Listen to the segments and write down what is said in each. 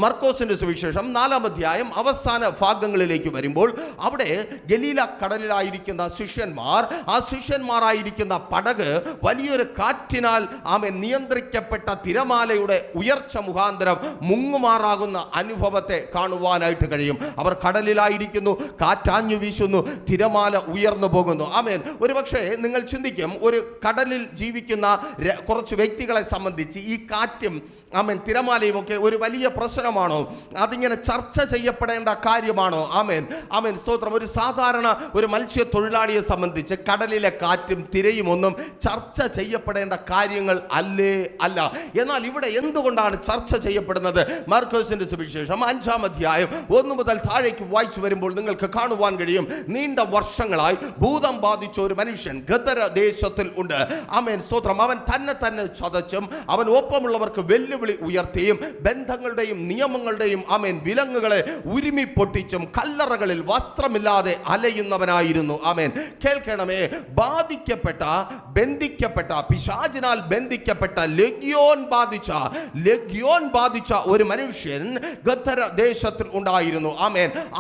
മർക്കോസിന്റെ സുവിശേഷം 4-ാം അധ്യായം അവസാന ഭാഗങ്ങളിലേക്ക് വരുമ്പോൾ അവിടെ ഗലീല കടലിലായിരിക്കുന്ന ശിഷ്യന്മാർ, ആ ശിഷ്യന്മാരായിരിക്കുന്ന പടക് വലിയൊരു കാറ്റിനാൽ നിയന്ത്രിക്കപ്പെട്ട തിരമാലയുടെ ഉയർച്ച മുഖാന്തരം മുങ്ങുമാറാകുന്ന അനുഭവത്തെ കാണുവാനായിട്ട് കഴിയും. അവർ കടലിലായിരിക്കുന്നു, കാറ്റാഞ്ഞു വീശുന്നു, തിരമാല ഉയർന്നു പോകുന്നു. ഒരുപക്ഷെ നിങ്ങൾ ചിന്തിക്കും, ഒരു കടലിൽ ജീവിക്കുന്ന കുറച്ച് വ്യക്തികളെ സംബന്ധിച്ച് ഈ കാറ്റും തിരമാലയും ഒക്കെ ഒരു വലിയ പ്രശ്നമാണോ? അതിങ്ങനെ ചർച്ച ചെയ്യപ്പെടേണ്ട കാര്യമാണോ? സ്തോത്രം. ഒരു സാധാരണ ഒരു മത്സ്യത്തൊഴിലാളിയെ സംബന്ധിച്ച് കടലിലെ കാറ്റും തിരയും ഒന്നും ചർച്ച ചെയ്യപ്പെടേണ്ട കാര്യങ്ങൾ അല്ല. എന്നാൽ ഇവിടെ എന്തുകൊണ്ടാണ് ചർച്ച ചെയ്യപ്പെടുന്നത്? മർക്കോസിന്റെ സുവിശേഷം 5-ാം അധ്യായം 1 മുതൽ താഴേക്ക് വായിച്ചു വരുമ്പോൾ നിങ്ങൾക്ക് കാണുവാൻ കഴിയും, നീണ്ട വർഷങ്ങളായി ഭൂതം ബാധിച്ച ഒരു മനുഷ്യൻ ഗദര ദേശത്തിൽ ഉണ്ട്. സ്തോത്രം. അവൻ തന്നെ ചതച്ചും അവൻ ഒപ്പമുള്ളവർക്ക് വെല്ലുവിളി ഉയർത്തിയും ബന്ധങ്ങളുടെയും നിയമങ്ങളുടെയും വിലങ്ങുകളെ ഉരുമി പൊട്ടിച്ചും കല്ലറകളിൽ വസ്ത്രമില്ലാതെ അലയുന്നവനായിരുന്നു. കേൾക്കണമേ, ബന്ധിക്കപ്പെട്ട പിശാചിനാൽ ബന്ധിക്കപ്പെട്ട ലഗ്യോൻ ബാധിച്ച ഒരു മനുഷ്യൻ ഗദര ദേശത്തിൽ ഉണ്ടായിരുന്നു.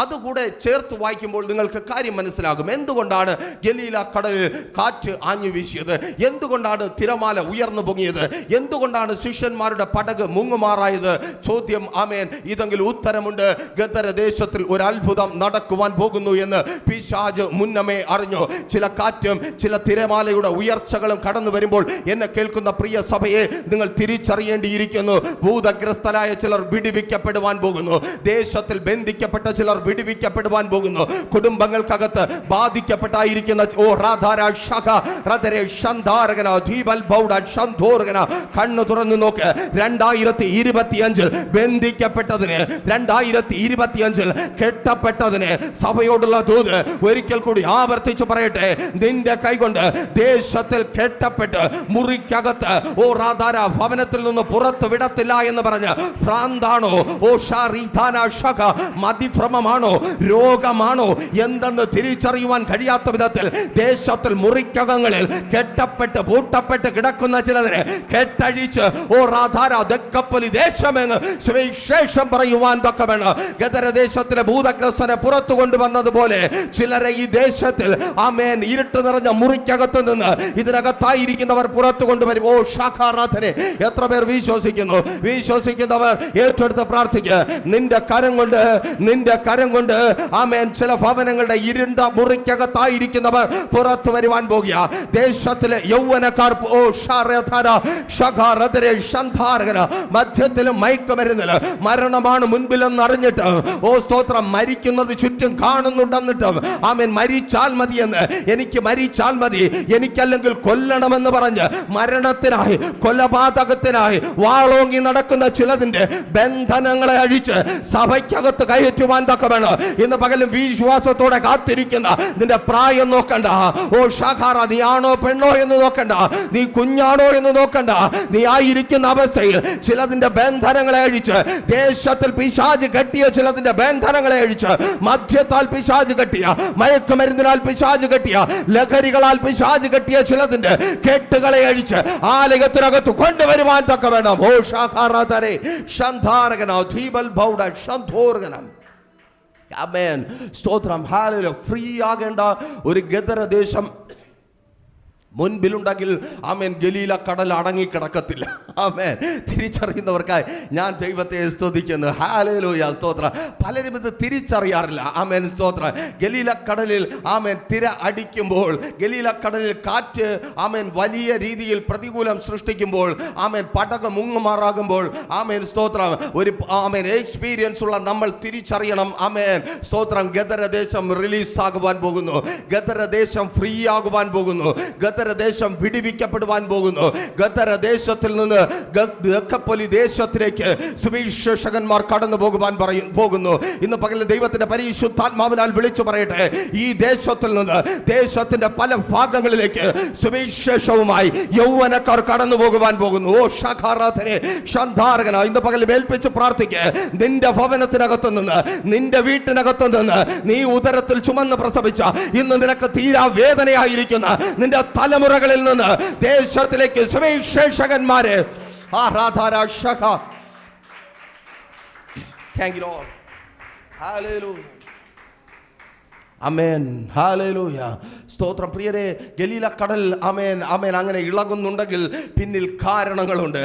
അതുകൂടെ ചേർത്ത് വായിക്കുമ്പോൾ നിങ്ങൾക്ക് കാര്യം മനസ്സിലാകും. എന്തുകൊണ്ടാണ് ഗലീല കടലിൽ കാറ്റ് ആഞ്ഞു വീശിയത്? എന്തുകൊണ്ടാണ് തിരമാല ഉയർന്നു പൊങ്ങിയത്? എന്തുകൊണ്ടാണ് ശിഷ്യന്മാരുടെ പടക് മുങ്ങുമാറായത്? ചോദ്യം. ഇതെങ്കിലും ഉത്തരമുണ്ട്. ഗദര ദേശത്തിൽ ഒരു അത്ഭുതം നടക്കുവാൻ പോകുന്നു എന്ന് പിശാച് മുന്നമേ അറിഞ്ഞു. ചില കാറ്റും ചില തിരമാലയുടെ ഉയർച്ചകളും കടന്നു വരുമ്പോൾ എന്നെ കേൾക്കുന്ന പ്രിയ സഭയെ നിങ്ങൾ തിരിച്ചറിയേണ്ടിയിരിക്കുന്നു. ഭൂതഗ്രസ്തരായ ചിലർ വിടുവിക്കപ്പെടുവാൻ പോകുന്നു. ദേശത്തിൽ ബന്ധിക്കപ്പെട്ട ചിലർ വിടുവിക്കപ്പെടുവാൻ പോകുന്നു. കുടുംബങ്ങൾക്കകത്ത് ബാധിക്കപ്പെട്ടായിരിക്കുന്ന കണ്ണു തുറന്നു നോക്ക്. 2025 ബന്ധിക്കപ്പെട്ടതിന്, 2025 കെട്ടപ്പെട്ടതിന് സഭയോടുള്ള ദൂത് ഒരിക്കൽ കൂടി ആവർത്തിച്ചു പറയട്ടെ. നിന്റെ കൈകൊണ്ട് ദേശത്തിൽ കെട്ടപ്പെട്ട് മുറിക്കകത്ത് ഭവനത്തിൽ നിന്ന് പുറത്ത് വിടത്തില്ല എന്ന് പറഞ്ഞ് ഭ്രാന്താണോ, മതിഭ്രമമാണോ, രോഗമാണോ എന്തെന്ന് തിരിച്ചറിയുവാൻ കഴിയാത്ത വിധത്തിൽ ദേശത്തിൽ മുറിക്കകങ്ങളിൽ കെട്ടപ്പെട്ട് പൂട്ടപ്പെട്ട് കിടക്കുന്ന ചിലതിനെ കെട്ടഴിച്ച് ദേശമെന്ന് സുവിശേഷം പറയുവാൻ തക്കവണ്ണം ഗദര ദേശത്തിലെ ഭൂതഗ്രസ്തനെ പുറത്തു കൊണ്ടുവന്നതുപോലെ ചിലരെ ഈ ദേശത്തിൽ ഇരുട്ട് നിറഞ്ഞ മുറിക്കകത്ത് നിന്ന് ഇതിനകത്തായിരിക്കുന്നവർ പുറത്തു കൊണ്ടുവരും. ശാഖാരാധന. എത്ര പേർ വിശ്വസിക്കുന്നു? വിശ്വസിക്കുന്നവർ ഏറ്റെടുത്ത് പ്രാർത്ഥിക്കുക. നിന്റെ കരം കൊണ്ട് ചില ഭവനങ്ങളുടെ ഇരുണ്ട മുറിക്കകത്തായിരിക്കുന്നവർ പുറത്തു വരുവാൻ പോകുക. ദേശത്തിലെ യൗവനക്കാർ മധ്യത്തിലും മയക്കുമരുന്നില് മരണമാണ് മുൻപിലെന്ന് അറിഞ്ഞിട്ട് സ്തോത്രം മരിക്കുന്നത് ചുറ്റും കാണുന്നുണ്ടെന്നിട്ട് മരിച്ചാൽ മതി എന്ന്, എനിക്ക് മരിച്ചാൽ മതി, എനിക്കല്ലെങ്കിൽ കൊല്ലണമെന്ന് പറഞ്ഞ് മരണത്തിനായി കൊലപാതകത്തിനായി വാളോങ്ങി നടക്കുന്ന ചിലതിന്റെ ബന്ധനങ്ങളെ അഴിച്ച് സഭയ്ക്കകത്ത് കയറ്റുവാൻ തക്കവേണം ഇന്ന് പകലും വിശ്വാസത്തോടെ കാത്തിരിക്കുന്ന നിന്റെ പ്രായം നോക്കണ്ട. ഷാഖാറ, നീ ആണോ പെണ്ണോ എന്ന് നോക്കണ്ട, നീ കുഞ്ഞാണോ എന്ന് നോക്കണ്ട. നീ ആയിരിക്കുന്ന അവസ്ഥയിൽ ചിലതിന്റെ ബന്ധനങ്ങളെ അഴിച്ച്, ദേശത്തിൽ പിശാച് കെട്ടിയ ചിലതിന്റെ ബന്ധനങ്ങളെ അഴിച്ച്, മദ്യത്താൽ പിശാച് കെട്ടിയ, മയക്കുമരുന്നിനാൽ പിശാച് കെട്ടിയ, ലഹരികളാൽ പിശാച് കെട്ടിയ ചിലതിന്റെ കെട്ടുകളെ അഴിച്ച് ആലയത്തിനകത്ത് കൊണ്ടുവരുവാൻ തക്ക വേണം. ഓ ഷാഖാറാതരെ ശന്ധാരകനോ ധീബൽ ബൗഡ ശന്ധോർഗനം. ആമേൻ. സ്തോത്രം. ഹല്ലേലൂയ. ഫ്രീ ആകേണ്ട ഒരു ഗദര ദേശം മുൻപിലുണ്ടെങ്കിൽ ഗലീല കടൽ അടങ്ങിക്കിടക്കത്തില്ല. തിരിച്ചറിയുന്നവർക്കായി ഞാൻ ദൈവത്തെ സ്തുതിക്കുന്നു. ഹല്ലേലൂയ. സ്തോത്രം. പലരും ഇത് തിരിച്ചറിയാറില്ല. സ്തോത്രം. ഗലീല കടലിൽ തിര അടിക്കുമ്പോൾ, ഗലീല കടലിൽ കാറ്റ് വലിയ രീതിയിൽ പ്രതികൂലം സൃഷ്ടിക്കുമ്പോൾ, പടക മുങ്ങുമാറാകുമ്പോൾ, സ്തോത്രം, ഒരു എക്സ്പീരിയൻസ് ഉള്ള നമ്മൾ തിരിച്ചറിയണം. സ്തോത്രം. ഗദരദേശം റിലീസ് ആകുവാൻ പോകുന്നു. ഗദരദേശം ഫ്രീ ആകുവാൻ പോകുന്നു. ദേശം വിടുവിക്കപ്പെടുവാൻ പോകുന്നു. ഗദരദേശത്തിൽ നിന്ന് ദക്കപ്പൊലി ദേശത്തിലേക്ക് സുവിശേഷകന്മാർ കടന്നു പോകുന്നു. ഇന്ന് പകൽ ദൈവത്തിന്റെ പരിശുദ്ധാത്മാവിനാൽ വിളിച്ചു പറയട്ടെ, ഈ ദേശത്തിൽ നിന്ന് ദേശത്തിന്റെ പല ഭാഗങ്ങളിലേക്ക് സുവിശേഷവുമായി യൗവനക്കാർ കടന്നു പോകുവാൻ പോകുന്നു. ഓ ഷാഖാറാധനെ ശന്ധാരകന, ഇന്ന് പകൽ ഏൽപ്പിച്ച് പ്രാർത്ഥിക്കുക. നിന്റെ ഭവനത്തിനകത്തു നിന്ന്, നിന്റെ വീട്ടിനകത്തു നിന്ന്, നീ ഉദരത്തിൽ ചുമന്ന് പ്രസവിച്ച, ഇന്ന് നിനക്ക് തീരാ വേദനയായിരിക്കുന്ന നിന്റെ തലമുറകളിൽ നിന്ന് ദേശത്തിലേക്ക് സുവിശേഷകന്മാരെ താങ്ക് യു ലോർഡ്. ഹല്ലേലൂയ. ആമേൻ. ഹല്ലേലൂയ. സ്തോത്രം. പ്രിയരെ, ഗലീല കടൽ ആമേൻ ആമേൻ അങ്ങനെ ഇളകുന്നുണ്ടെങ്കിൽ പിന്നിൽ കാരണങ്ങളുണ്ട്.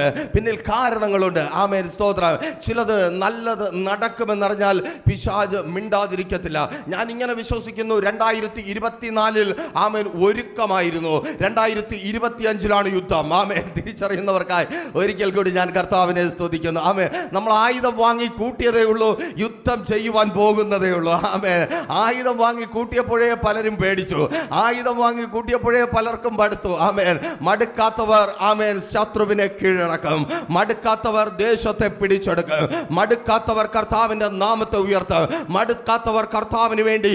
ആമേൻ. സ്തോത്രം. ചിലത് നല്ലത് നടക്കുമെന്നറിഞ്ഞാൽ പിശാച് മിണ്ടാതിരിക്കത്തില്ല. ഞാൻ ഇങ്ങനെ വിശ്വസിക്കുന്നു, 2024 ആമേൻ ഒരുക്കമായിരുന്നു. 2025 യുദ്ധം. ആമേൻ. തിരിച്ചറിയുന്നവർക്കായി ഒരിക്കൽ കൂടി ഞാൻ കർത്താവിനെ സ്തുതിക്കുന്നു. ആമേൻ. നമ്മൾ ആയുധം വാങ്ങി കൂട്ടിയതേ ഉള്ളൂ, യുദ്ധം ചെയ്യുവാൻ പോകുന്നതേ ഉള്ളൂ. ആമേൻ. ആയുധം വാങ്ങി കൂട്ടിയപ്പോഴേ പലരും പേടിച്ചു, ആയുധം വാങ്ങി കൂട്ടിയപ്പോഴേ പലർക്കും മടുത്തു. ആമേൻ. മടുക്കാത്തവർ ആമേൻ ശത്രുവിനെ കീഴടക്കും, മടുക്കാത്തവർ ദേശത്തെ പിടിച്ചെടുക്കും, മടുക്കാത്തവർ കർത്താവിന്റെ നാമത്തെ ഉയർത്തും, മടുക്കാത്തവർ കർത്താവിന് വേണ്ടി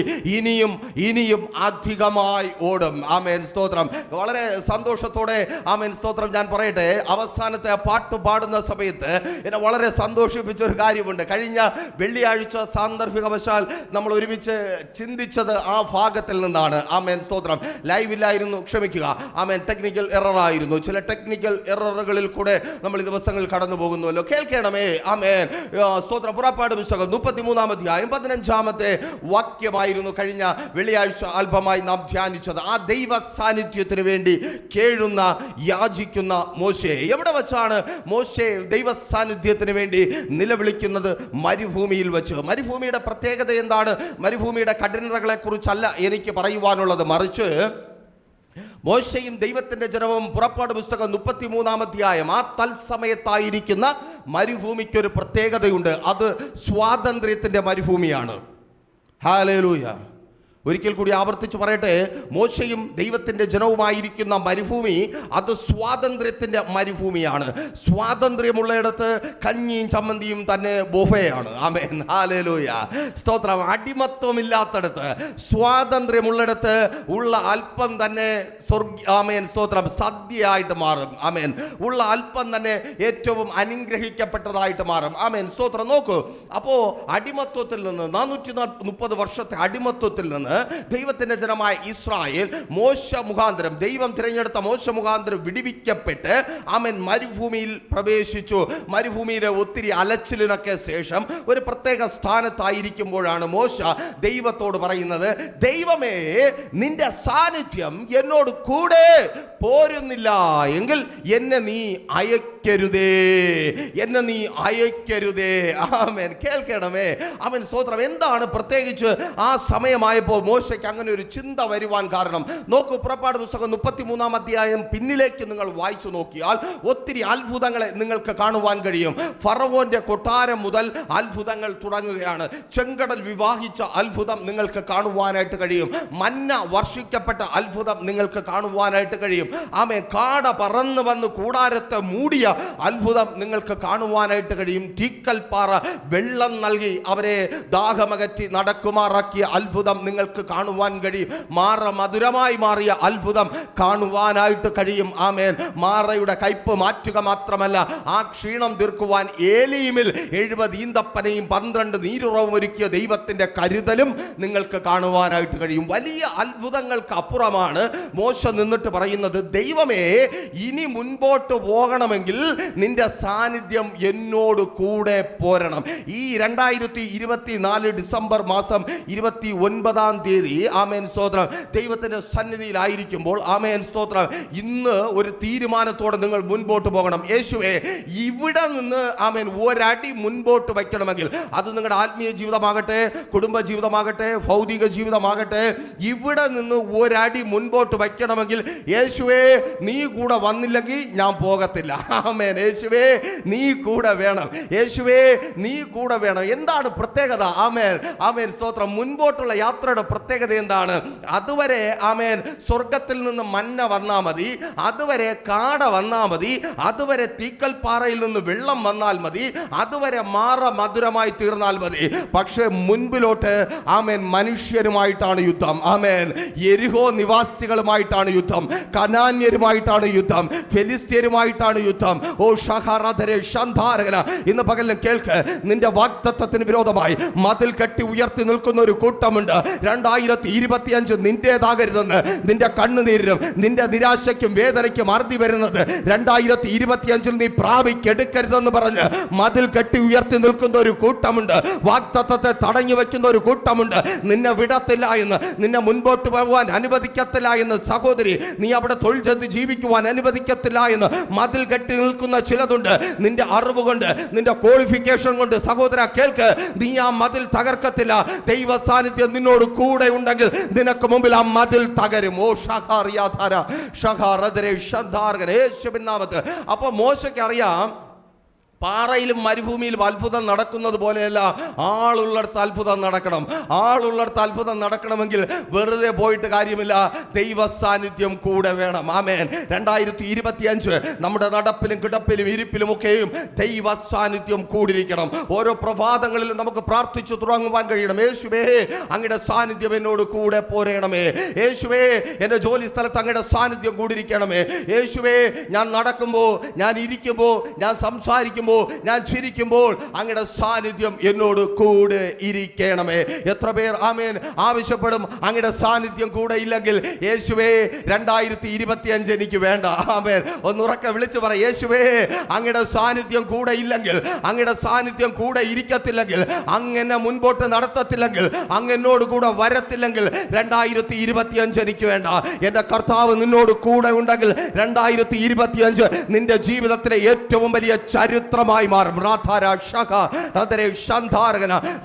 ഇനിയും അധികമായി ഓടും. ആമേൻ. സ്തോത്രം. വളരെ സന്തോഷത്തോടെ ആമേൻ. സ്തോത്രം. ഞാൻ പറയട്ടെ, അവസാനത്തെ പാട്ട് പാടുന്ന സമയത്ത് എന്നെ വളരെ സന്തോഷിപ്പിച്ച ഒരു കാര്യമുണ്ട്. കഴിഞ്ഞ വെള്ളിയാഴ്ച സാന്ദർഭികവശാൽ നമ്മൾ ഒരുമിച്ച് ചിന്തിച്ചത് ആ ഭാഗത്തിൽ നിന്നാണ്. ആമേൻ. സ്തോത്രം. ലൈവില്ലായിരുന്നു, ക്ഷമിക്കുക. ആമേൻ. ടെക്നിക്കൽ എറർ ആയിരുന്നു. ചില ടെക്നിക്കൽ എററുകളിൽ കൂടെ നമ്മൾ ഈ ദിവസങ്ങൾ കടന്നു പോകുന്നുവല്ലോ. കേൾക്കണമേ. ആമേൻ. സ്തോത്രം. പുറപ്പാട് പുസ്തകം 33-ാം അധ്യായം 15-ാമത്തെ വാക്യമായിരുന്നു കഴിഞ്ഞ വെള്ളിയാഴ്ച അല്പമായി നാം ധ്യാനിച്ചത്. ആ ദൈവ സാന്നിധ്യത്തിന് വേണ്ടി കേഴുന്ന യാചിക്കുന്ന മോശെ. എവിടെ വെച്ചാണ് മോശെ ദൈവ സാന്നിധ്യത്തിന് വേണ്ടി നിലവിളിക്കുന്നത്? മരുഭൂമിയിൽ വെച്ച്. മരുഭൂമിയുടെ പ്രത്യേകത എന്താണ്? മരുഭൂമിയുടെ കഠിനതകളെ കുറിച്ചല്ല എനിക്ക് പറയുവാനുള്ളത്, മറിച്ച് മോശയും ദൈവത്തിന്റെ ജനവും പുറപ്പാട് പുസ്തകം 33-ാം അധ്യായം ആ തത്സമയത്തായിരിക്കുന്ന മരുഭൂമിക്കൊരു പ്രത്യേകതയുണ്ട്. അത് സ്വാതന്ത്ര്യത്തിന്റെ മരുഭൂമിയാണ്. ഹല്ലേലൂയ. ഒരിക്കൽ കൂടി ആവർത്തിച്ച് പറയട്ടെ, മോശയും ദൈവത്തിൻ്റെ ജനവുമായിരിക്കുന്ന മരുഭൂമി അത് സ്വാതന്ത്ര്യത്തിൻ്റെ മരുഭൂമിയാണ്. സ്വാതന്ത്ര്യമുള്ളയിടത്ത് കഞ്ഞിയും ചമ്മന്തിയും തന്നെ ബൊഫയാണ്. ആമേൻ. ഹല്ലേലൂയ. സ്തോത്രം. അടിമത്വമില്ലാത്തടത്ത്, സ്വാതന്ത്ര്യമുള്ളിടത്ത് ഉള്ള അല്പം തന്നെ ആമേൻ. സ്തോത്രം. സദ്യയായിട്ട് മാറും. ആമേൻ. ഉള്ള അല്പം തന്നെ ഏറ്റവും അനുഗ്രഹിക്കപ്പെട്ടതായിട്ട് മാറും. ആമേൻ. സ്തോത്രം. നോക്കൂ, അപ്പോൾ അടിമത്വത്തിൽ നിന്ന് 430 വർഷത്തെ അടിമത്വത്തിൽ നിന്ന് ദൈവത്തിന്റെ ജനമായ ഇസ്രായേൽ മോശ മുഖാന്തരം, ദൈവം തിരഞ്ഞെടുത്ത മോശ മുഖാന്തരം വിടിവിക്കപ്പെട്ട് ആമേൻ മരുഭൂമിയിൽ പ്രവേശിച്ചു. മരുഭൂമിയിലെ ഒത്തിരി അലച്ചിലിനൊക്കെ ശേഷം ഒരു പ്രത്യേക സ്ഥാനത്തായിരിക്കുമ്പോഴാണ് മോശ ദൈവത്തോട് പറയുന്നത്, ദൈവമേ, നിന്റെ സാന്നിധ്യം എന്നോട് കൂടെ പോരുന്നില്ല എങ്കിൽ എന്നെ നീ അയക്കരുതേ, എന്നെ നീ അയക്കരുതേ. ആമേൻ. കേൾക്കണമേ. ആമേൻ. സ്തോത്രം. എന്താണ് പ്രത്യേകിച്ച് ആ സമയമായപ്പോൾ മോശയ്ക്ക് അങ്ങനെ ഒരു ചിന്ത വരുവാൻ കാരണം? നോക്കൂ, പുറപ്പാട് പുസ്തകം 33-ാം അധ്യായം പിന്നിലേക്ക് നിങ്ങൾ വായിച്ചു നോക്കിയാൽ ഒത്തിരി അത്ഭുതങ്ങളെ നിങ്ങൾക്ക് കാണുവാൻ കഴിയും. ഫറവോന്റെ കൊട്ടാരം മുതൽ അത്ഭുതങ്ങൾ തുടങ്ങുകയാണ്. ചെങ്കടൽ വിവാഹിച്ച അത്ഭുതം നിങ്ങൾക്ക് കാണുവാനായിട്ട് കഴിയും. മന്ന വർഷിക്കപ്പെട്ട അത്ഭുതം നിങ്ങൾക്ക് കാണുവാനായിട്ട് കഴിയും. ആമേൻ. കാട പറന്ന് വന്ന് കൂടാരത്തെ മൂടിയ അത്ഭുതം നിങ്ങൾക്ക് കാണുവാനായിട്ട് കഴിയും. തീക്കൽപ്പാറ വെള്ളം നൽകി അവരെ ദാഹമകറ്റി നടക്കുമാറാക്കിയ അത്ഭുതം നിങ്ങൾക്ക് കാണുവാൻ കഴിയും. മാറ മധുരമായി മാറിയ അത്ഭുതം കാണുവാനായിട്ട് കഴിയും. ആമേൻ. മാറയുടെ കയ്പ് മാറ്റുക മാത്രമല്ല, ആ ക്ഷീണം തീർക്കുവാൻ ഏലീമിൽ 70 ഈന്തപ്പനയും 12 നീരുറവും ഒരുക്കിയ ദൈവത്തിന്റെ കരുതലും നിങ്ങൾക്ക് കാണുവാനായിട്ട് കഴിയും. വലിയ അത്ഭുതങ്ങൾക്ക് അപ്പുറമാണ് മോശ നിന്നിട്ട് പറയുന്നത്, ദൈവമേ, ഇനി മുൻപോട്ട് പോകണമെങ്കിൽ നിന്റെ സാന്നിധ്യം എന്നോട് കൂടെ പോരണം. ഈ 2024 ഡിസംബർ മാസം 29-ാം തീയതി ആമേൻ. സ്തോത്രം. ദൈവത്തിന്റെ സന്നിധിയിലായിരിക്കുമ്പോൾ ആമേൻ. സ്തോത്രം. ഇന്ന് ഒരു തീരുമാനത്തോടെ നിങ്ങൾ മുൻപോട്ട് പോകണം. യേശുവേ, ഇവിടെ നിന്ന് ആമേൻ ഒരടി മുൻപോട്ട് വയ്ക്കണമെങ്കിൽ, അത് നിങ്ങളുടെ ആത്മീയ ജീവിതമാകട്ടെ, കുടുംബ ജീവിതമാകട്ടെ, ഭൗതിക ജീവിതമാകട്ടെ, ഇവിടെ നിന്ന് ഒരടി മുൻപോട്ട് വയ്ക്കണമെങ്കിൽ യേശുവേ, നീ കൂടെ വന്നില്ലെങ്കിൽ ഞാൻ പോകത്തില്ല. ആമേൻ. യേശുവേ, നീ കൂടെ വേണം. യേശുവേ, നീ കൂടെ വേണം. എന്താണ് പ്രത്യേകത? ആമേൻ. ആമേൻ. സ്തോത്രം. മുൻപോട്ടുള്ള യാത്രയുടെ പ്രത്യേകത എന്താണ്? അതുവരെ ആമേൻ സ്വർഗത്തിൽ നിന്ന് മന്ന വന്നാൽ മതി, അതുവരെ കാട വന്നാൽ മതി, അതുവരെ തീക്കൽപ്പാറയിൽ നിന്ന് വെള്ളം വന്നാൽ മതി, അതുവരെ മാറ മധുരമായി തീർന്നാൽ മതി. പക്ഷേ മുൻപിലോട്ട് ആമേൻ മനുഷ്യരുമായിട്ടാണ് യുദ്ധം. ആമേൻ. യെരിഹോ നിവാസികളുമായിട്ടാണ് യുദ്ധം, കനാന്യരുമായിട്ടാണ് യുദ്ധം, ഫെലിസ്ത്യരുമായിട്ടാണ് യുദ്ധം, വേണം. ഓ ഷഹറദരെ ഷന്ധാരകന, ഇന്ന് പകലിലും കേൾക്ക്, നിന്റെ വാഗ്ദത്തത്തിന് വിരോധമായി മതിൽ കെട്ടി ഉയർത്തി നിൽക്കുന്ന ഒരു കൂട്ടമുണ്ട്. 2025 നിന്റേതാകരുതെന്ന് നിന്റെ കണ്ണുനീരിനും നിന്റെ നിരാശയ്ക്കും വേദനയ്ക്കും അറുതി വരുന്നത് 2025 നീ പ്രാപിക്കെടുക്കരുതെന്ന് പറഞ്ഞ് മതിൽ കെട്ടി ഉയർത്തി നിൽക്കുന്ന ഒരു കൂട്ടമുണ്ട്. വാഗ്ദത്തത്തെ തടഞ്ഞു വെക്കുന്ന ഒരു കൂട്ടമുണ്ട്. നിന്നെ വിടത്തില്ല എന്ന്, നിന്നെ മുൻപോട്ട് പോകാൻ അനുവദിക്കത്തില്ല എന്ന് സഹോദരി, നീ അവിടെ തൊഴിൽ ചെയ്ത് ജീവിക്കുവാൻ അനുവദിക്കത്തില്ല എന്ന് മതിൽ കെട്ടി നിൽക്കുന്ന ചിലതുണ്ട്. നിന്റെ അറിവ് കൊണ്ട്, നിന്റെ ക്വാളിഫിക്കേഷൻ കൊണ്ട് സഹോദര കേൾക്ക്, നീ ആ മതിൽ തകർക്കത്തില്ല. ദൈവ സാന്നിധ്യം നിന്നോട് കൂടെ ഉണ്ടെങ്കിൽ നിനക്ക് മുമ്പിൽ ആ മതിൽ തകരും. ഓ ഷഹാറിയാധാര ഷഹാറദരെ ഷന്ധാർഗൻ യേശുവിൻ നാമത്തിൽ. അപ്പൊ മോശയ്ക്ക് അറിയാം, പാറയിലും മരുഭൂമിയിലും അത്ഭുതം നടക്കുന്നത് പോലെയല്ല, ആളുള്ളിടത്ത് അത്ഭുതം നടക്കണം. ആളുള്ളിടത്ത് അത്ഭുതം നടക്കണമെങ്കിൽ വെറുതെ പോയിട്ട് കാര്യമില്ല, ദൈവ സാന്നിധ്യം കൂടെ വേണം. ആമേൻ. 2025 നമ്മുടെ നടപ്പിലും കിടപ്പിലും ഇരിപ്പിലും ഒക്കെയും ദൈവ സാന്നിധ്യം കൂടിയിരിക്കണം. ഓരോ പ്രഭാതങ്ങളിലും നമുക്ക് പ്രാർത്ഥിച്ചു തുടങ്ങുവാൻ കഴിയണം. യേശുവേ, അങ്ങയുടെ സാന്നിധ്യം എന്നോട് കൂടെ പോരേണമേ. യേശുവേ, എൻ്റെ ജോലി സ്ഥലത്ത് അങ്ങയുടെ സാന്നിധ്യം കൂടിയിരിക്കണമേ. യേശുവേ, ഞാൻ നടക്കുമ്പോൾ, ഞാൻ ഇരിക്കുമ്പോൾ, ഞാൻ സംസാരിക്കുമ്പോൾ, ഞാൻ ചിരിക്കുമ്പോൾ അങ്ങയുടെ സാന്നിധ്യം എന്നോട് കൂടെ ഇരിക്കണമേ. എത്ര പേർ ആമേൻ ആവശ്യപ്പെടും, അങ്ങയുടെ സാന്നിധ്യം കൂടെ ഇല്ലെങ്കിൽ യേശുവേ 2025 എനിക്ക് വേണ്ട. ആമേൻ. ഒന്നുറക്കെ വിളിച്ചു പറ, യേശുവേ അങ്ങയുടെ സാന്നിധ്യം കൂടെ ഇല്ലെങ്കിൽ, അങ്ങയുടെ സാന്നിധ്യം കൂടെ ഇരിക്കത്തില്ലെങ്കിൽ, അങ്ങനെ മുൻപോട്ട് നടത്തത്തില്ലെങ്കിൽ, അങ്ങനോട് കൂടെ വരത്തില്ലെങ്കിൽ 2025 എനിക്ക് വേണ്ട. എൻ്റെ കർത്താവ് നിന്നോട് കൂടെ ഉണ്ടെങ്കിൽ 2025 നിന്റെ ജീവിതത്തിലെ ഏറ്റവും വലിയ ചരിത്രമായി മാറും.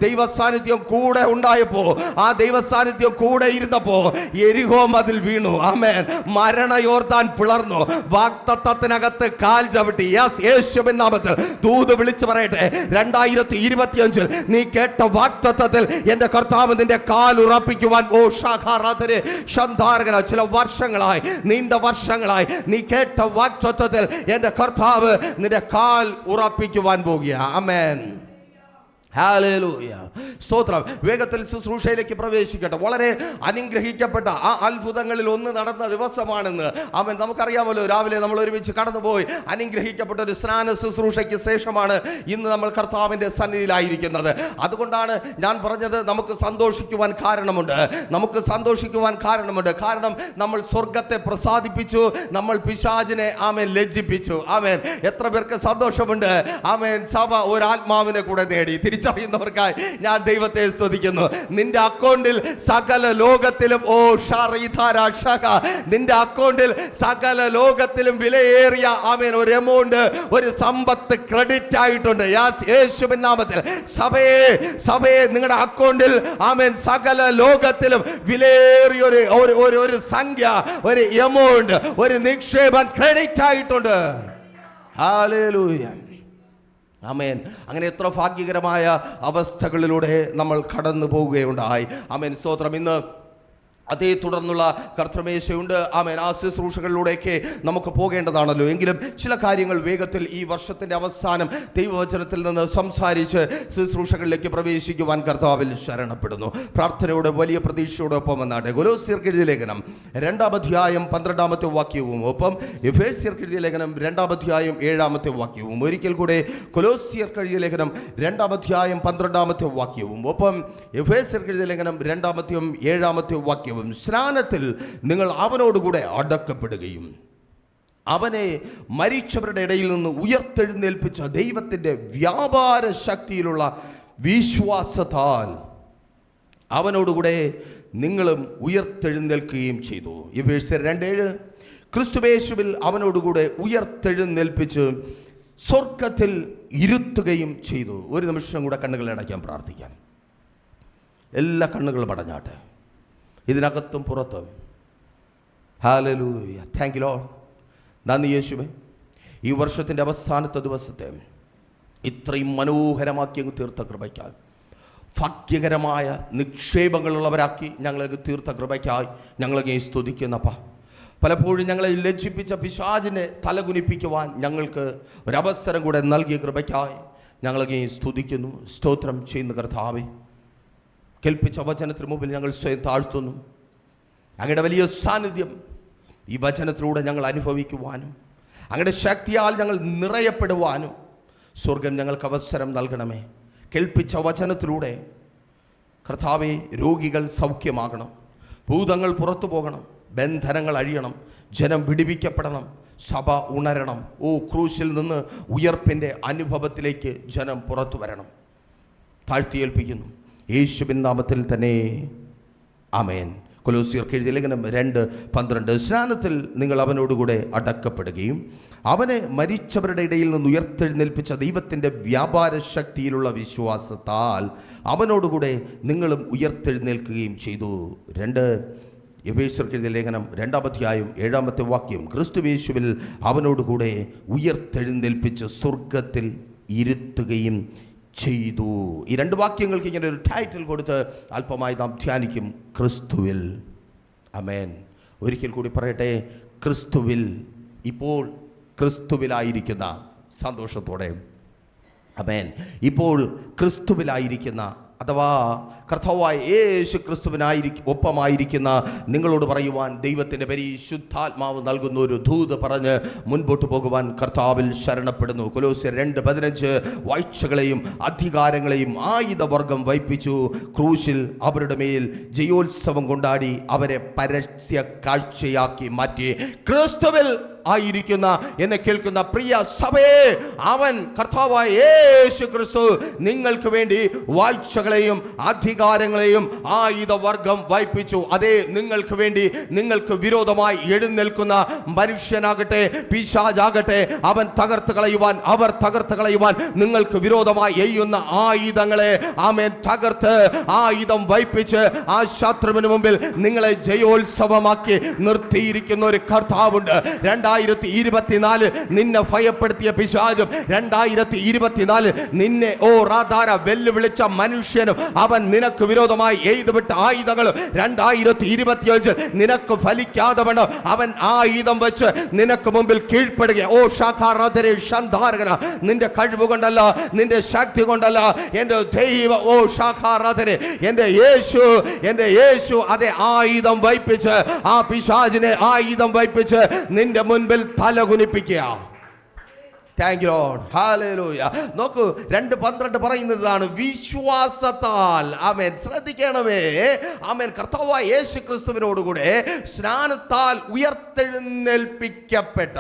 ദൈവ സാന്നിധ്യം കൂടെ ഉണ്ടായപ്പോ, ആ ദൈവ സാന്നിധ്യം കൂടെ ഇരുന്നപ്പോ യെരിഹോ മതിൽ വീണു. ആമേൻ. മരണ യോർദാൻ പിളർന്നു. വാഗ്ദത്തത്തിനകത്ത് കാൽ ചവിട്ടി. യേശുവിൻ നാമത്തിൽ ദൂത് വിളിച്ചു പറയട്ടെ, 2025 നീ കേട്ട വാഗ്ദത്തത്തിൽ എന്റെ കർത്താവ് നിന്റെ കാൽ ഉറപ്പിക്കുവാൻ, ഓ ഷാഖാറാതരെ ഷന്ധാരകന, ചില വർഷങ്ങളായി, നീണ്ട വർഷങ്ങളായി നീ കേട്ട വാഗ്ദത്തത്തിൽ എന്റെ കർത്താവ് നിന്റെ കാൽ ഉറപ്പിക്കുവാൻ പോകുക. ആമേൻ. ഹല്ലേലൂയ. സ്തോത്രം. വേഗത്തിൽ ശുശ്രൂഷയിലേക്ക് പ്രവേശിക്കട്ടെ. വളരെ അനുഗ്രഹിക്കപ്പെട്ട ആ അത്ഭുതങ്ങളിൽ ഒന്ന് നടന്ന ദിവസമാണെന്ന് അവൻ നമുക്കറിയാമല്ലോ. രാവിലെ നമ്മൾ ഒരുമിച്ച് കടന്നുപോയി അനുഗ്രഹിക്കപ്പെട്ട ഒരു സ്നാന ശുശ്രൂഷയ്ക്ക് ശേഷമാണ് ഇന്ന് നമ്മൾ കർത്താവിൻ്റെ സന്നിധിയിലായിരിക്കുന്നത്. അതുകൊണ്ടാണ് ഞാൻ പറഞ്ഞത്, നമുക്ക് സന്തോഷിക്കുവാൻ കാരണമുണ്ട്. നമുക്ക് സന്തോഷിക്കുവാൻ കാരണമുണ്ട്. കാരണം നമ്മൾ സ്വർഗത്തെ പ്രസാദിപ്പിച്ചു, നമ്മൾ പിശാചിനെ ആമേൻ ലജ്ജിപ്പിച്ചു. ആമേൻ. എത്ര പേർക്ക് സന്തോഷമുണ്ട്? ആമേൻ. സഭ ഒരാത്മാവിനെ കൂടെ നേടി. തിരിച്ചറിയുന്നവർക്കായി ഞാൻ ദൈവത്തെ സ്തുതിക്കുന്നു. നിന്റെ അക്കൗണ്ടിൽ സകല ലോകത്തിലും, ഓ നിന്റെ അക്കൗണ്ടിൽ സകല ലോകത്തിലും വിലയേറിയ ആമേൻ ഒരു എമൗണ്ട്, ഒരു സമ്പത്ത് ക്രെഡിറ്റ് ആയിട്ടുണ്ട്. യേശുവിൻ നാമത്തിൽ സഭയെ നിങ്ങളുടെ അക്കൗണ്ടിൽ ആമേൻ സകല ലോകത്തിലും വിലയേറിയ ഒരു സംഖ്യ, ഒരു എമൗണ്ട്, ഒരു നിക്ഷേപം ക്രെഡിറ്റ് ആയിട്ടുണ്ട്. ഹല്ലേലൂയ. ആമേൻ. അങ്ങനെ എത്ര ഭാഗ്യകരമായ അവസ്ഥകളിലൂടെ നമ്മൾ കടന്നു പോവുകയുണ്ടായി. ആമേൻ. സ്തോത്രം. ഇന്ന് അതേ തുടർന്നുള്ള കർത്തൃമേശയുണ്ട്. ആമേൻ. ആ ശുശ്രൂഷകളിലൂടെയൊക്കെ നമുക്ക് പോകേണ്ടതാണല്ലോ. എങ്കിലും ചില കാര്യങ്ങൾ വേഗത്തിൽ ഈ വർഷത്തിൻ്റെ അവസാനം ദൈവവചനത്തിൽ നിന്ന് സംസാരിച്ച് ശുശ്രൂഷകളിലേക്ക് പ്രവേശിക്കുവാൻ കർത്താവിൽ ശരണപ്പെടുന്നു. പ്രാർത്ഥനയോടെ വലിയ പ്രതീക്ഷയോടൊപ്പം വന്നാട്ടെ. കൊലോസ്യർക്ക് എഴുതിയ ലേഖനം 2-ാം അധ്യായം 12-ാമത്തെ വാക്യവും ഒപ്പം എഫേസ്യർക്ക് എഴുതിയ ലേഖനം 2-ാം അധ്യായം 7-ാമത്തെ വാക്യവും. ഒരിക്കൽ കൂടെ കൊലോസ്യർക്ക് എഴുതിയ ലേഖനം 2-ാം അധ്യായം 12-ാമത്തെ വാക്യവും ഒപ്പം എഫേസ്യർക്ക് എഴുതിയ ലേഖനം 2-ാം അധ്യായം 7-ാമത്തെ വാക്യവും. സ്നാനത്തിൽ നിങ്ങൾ അവനോടുകൂടെ അടക്കപ്പെടുകയും അവനെ മരിച്ചവരുടെ ഇടയിൽ നിന്ന് ഉയർത്തെഴുന്നേൽപ്പിച്ച ദൈവത്തിൻ്റെ വ്യാപാര ശക്തിയിലുള്ള വിശ്വാസത്താൽ അവനോടുകൂടെ നിങ്ങളും ഉയർത്തെഴുന്നേൽക്കുകയും ചെയ്തു. എഫേസ്യർ 2:7 ക്രിസ്തുയേശുവിൽ അവനോടുകൂടെ ഉയർത്തെഴുന്നേൽപ്പിച്ച് സ്വർഗത്തിൽ ഇരുത്തുകയും ചെയ്തു. ഒരു നിമിഷം കൂടെ കണ്ണുകൾ അടയ്ക്കാൻ പ്രാർത്ഥിക്കാം. എല്ലാ കണ്ണുകളും അടഞ്ഞാട്ടെ, ഇതിനകത്തും പുറത്തും. ഹല്ലേലൂയ. Thank you Lord. നന്ദി യേശുവേ. ഈ വർഷത്തിൻ്റെ അവസാനത്തെ ദിവസത്തെ ഇത്രയും മനോഹരമാക്കി അങ്ങ് തീർത്ത കൃപയ്ക്കായി, ഭാഗ്യകരമായ നിക്ഷേപങ്ങളുള്ളവരാക്കി ഞങ്ങളെ തീർത്ത കൃപയ്ക്കായി ഞങ്ങളെ സ്തുതിക്കുന്നപ്പാ. പലപ്പോഴും ഞങ്ങളെ ലജ്ജിപ്പിച്ച പിശാചിനെ തലകുനിപ്പിക്കുവാൻ ഞങ്ങൾക്ക് ഒരവസരം കൂടെ നൽകിയ കൃപയ്ക്കായി ഞങ്ങളെ സ്തുതിക്കുന്നു, സ്തോത്രം ചെയ്യുന്ന കർത്താവേ. കേൾപ്പിച്ച വചനത്തിന് മുമ്പിൽ ഞങ്ങൾ സ്വയം താഴ്ത്തുന്നു. അങ്ങയുടെ വലിയ സാന്നിധ്യം ഈ വചനത്തിലൂടെ ഞങ്ങൾ അനുഭവിക്കുവാനും അങ്ങയുടെ ശക്തിയാൽ ഞങ്ങൾ നിറയപ്പെടുവാനും സ്വർഗം ഞങ്ങൾക്ക് അവസരം നൽകണമേ. കേൾപ്പിച്ച വചനത്തിലൂടെ കർത്താവേ, രോഗികൾ സൗഖ്യമാകണം, ഭൂതങ്ങൾ പുറത്തു പോകണം, ബന്ധനങ്ങൾ അഴിയണം, ജനം വിടുവിക്കപ്പെടണം, സഭ ഉണരണം. ക്രൂശിൽ നിന്ന് ഉയർപ്പിൻ്റെ അനുഭവത്തിലേക്ക് ജനം പുറത്തു വരണം. താഴ്ത്തിയേൽപ്പിക്കുന്നു യേശുവിൻ നാമത്തിൽ തന്നെ, ആമേൻ. കൊലോസ്യർക്ക് എഴുതിയ ലേഖനം 2:12. സ്നാനത്തിൽ നിങ്ങൾ അവനോടുകൂടെ അടക്കപ്പെടുകയും അവനെ മരിച്ചവരുടെ ഇടയിൽ നിന്ന് ഉയർത്തെഴുന്നേൽപ്പിച്ച ദൈവത്തിൻ്റെ വ്യാപാര ശക്തിയിലുള്ള വിശ്വാസത്താൽ അവനോടുകൂടെ നിങ്ങളും ഉയർത്തെഴുന്നേൽക്കുകയും ചെയ്തു. 2 എഫേസ്യർക്ക് എഴുതിയ ലേഖനം 2:7 ക്രിസ്തുയേശുവിൽ അവനോടുകൂടെ ഉയർത്തെഴുന്നേൽപ്പിച്ച് സ്വർഗത്തിൽ ഇരുത്തുകയും ചെയ്തു. ഈ 2 വാക്യങ്ങൾക്ക് ഇങ്ങനെ ഒരു ടൈറ്റിൽ കൊടുത്ത് അല്പമായി നാം ധ്യാനിക്കും. ക്രിസ്തുവിൽ. ആമേൻ. ഒരിക്കൽ കൂടി പറയട്ടെ, ക്രിസ്തുവിൽ. ഇപ്പോൾ ക്രിസ്തുവിലായിരിക്കുന്ന സന്തോഷത്തോടെ, ആമേൻ, ഇപ്പോൾ ക്രിസ്തുവിലായിരിക്കുന്ന അഥവാ കർത്താവായ യേശു ഒപ്പമായിരിക്കുന്ന നിങ്ങളോട് പറയുവാൻ ദൈവത്തിൻ്റെ പരിശുദ്ധാത്മാവ് നൽകുന്ന ഒരു ദൂത് പറഞ്ഞ് മുൻപോട്ട് പോകുവാൻ കർത്താവിൽ ശരണപ്പെടുന്നു. കൊലോസ്യർ 2:15 വാഴ്ചകളെയും അധികാരങ്ങളെയും ആയുധവർഗം വയ്പ്പിച്ചു, ക്രൂശിൽ അവരുടെ മേൽ ജയോത്സവം കൊണ്ടാടി അവരെ പരസ്യ കാഴ്ചയാക്കി മാറ്റി. ക്രിസ്തുവിൽ ആയിരിക്കുന്ന എന്നെ കേൾക്കുന്ന പ്രിയ സഭയെ, അവൻ കർത്താവായ യേശു ക്രിസ്തു നിങ്ങൾക്ക് വേണ്ടി വാഴ്ചകളെയും അധികാരങ്ങളെയും ആയുധവർഗം വയ്പ്പിച്ചു. അതേ, നിങ്ങൾക്ക് വേണ്ടി, നിങ്ങൾക്ക് വിരോധമായി എഴുന്നേൽക്കുന്ന മനുഷ്യനാകട്ടെ, പിശാചാകട്ടെ, അവൻ തകർത്ത് കളയുവാൻ നിങ്ങൾക്ക് വിരോധമായി എയ്യുന്ന ആയുധങ്ങളെ ആമേൻ തകർത്ത് ആയുധം വയ്പ്പിച്ച് ആ ശത്രുവിന് മുമ്പിൽ നിങ്ങളെ ജയോത്സവമാക്കി നിർത്തിയിരിക്കുന്ന ഒരു കർത്താവുണ്ട്. 2024 നിന്നെ ഭയപ്പെടുത്തിയ പിശാചും 2024 നിന്നെ വെല്ലുവിളിച്ച മനുഷ്യനും അവൻ നിനക്ക് വിരോധമായി എയ്തുവിട്ട ആയുധങ്ങളും 2025 നിനക്ക് ഫലിക്കാതെ വേണം അവൻ ആയുധം വെച്ച് നിനക്ക് മുമ്പിൽ കീഴ്പ്പെടുക. നിന്റെ കഴിവ് കൊണ്ടല്ല, നിന്റെ ശക്തി കൊണ്ടല്ല, എൻ്റെ ദൈവ എൻ്റെ യേശു അതേ ആയുധം വയ്പ്പിച്ച് ആ പിശാചിനെ ആയുധം വയ്പ്പിച്ച് നിന്റെ മുൻപിൽ തലകുനിപ്പിക്കുക. Thank you lord. ഹല്ലേലൂയ. നോക്കൂ, 2:12 പറയുന്നതാണ് വിശ്വാസത്താൽ. ആമേൻ. ശ്രദ്ധിക്കണമേ. ആമേൻ. കർത്താവായ യേശു ക്രിസ്തുവിനോടുകൂടെ സ്നാനത്താൽ ഉയർത്തെഴുന്നേൽപ്പിക്കപ്പെട്ട,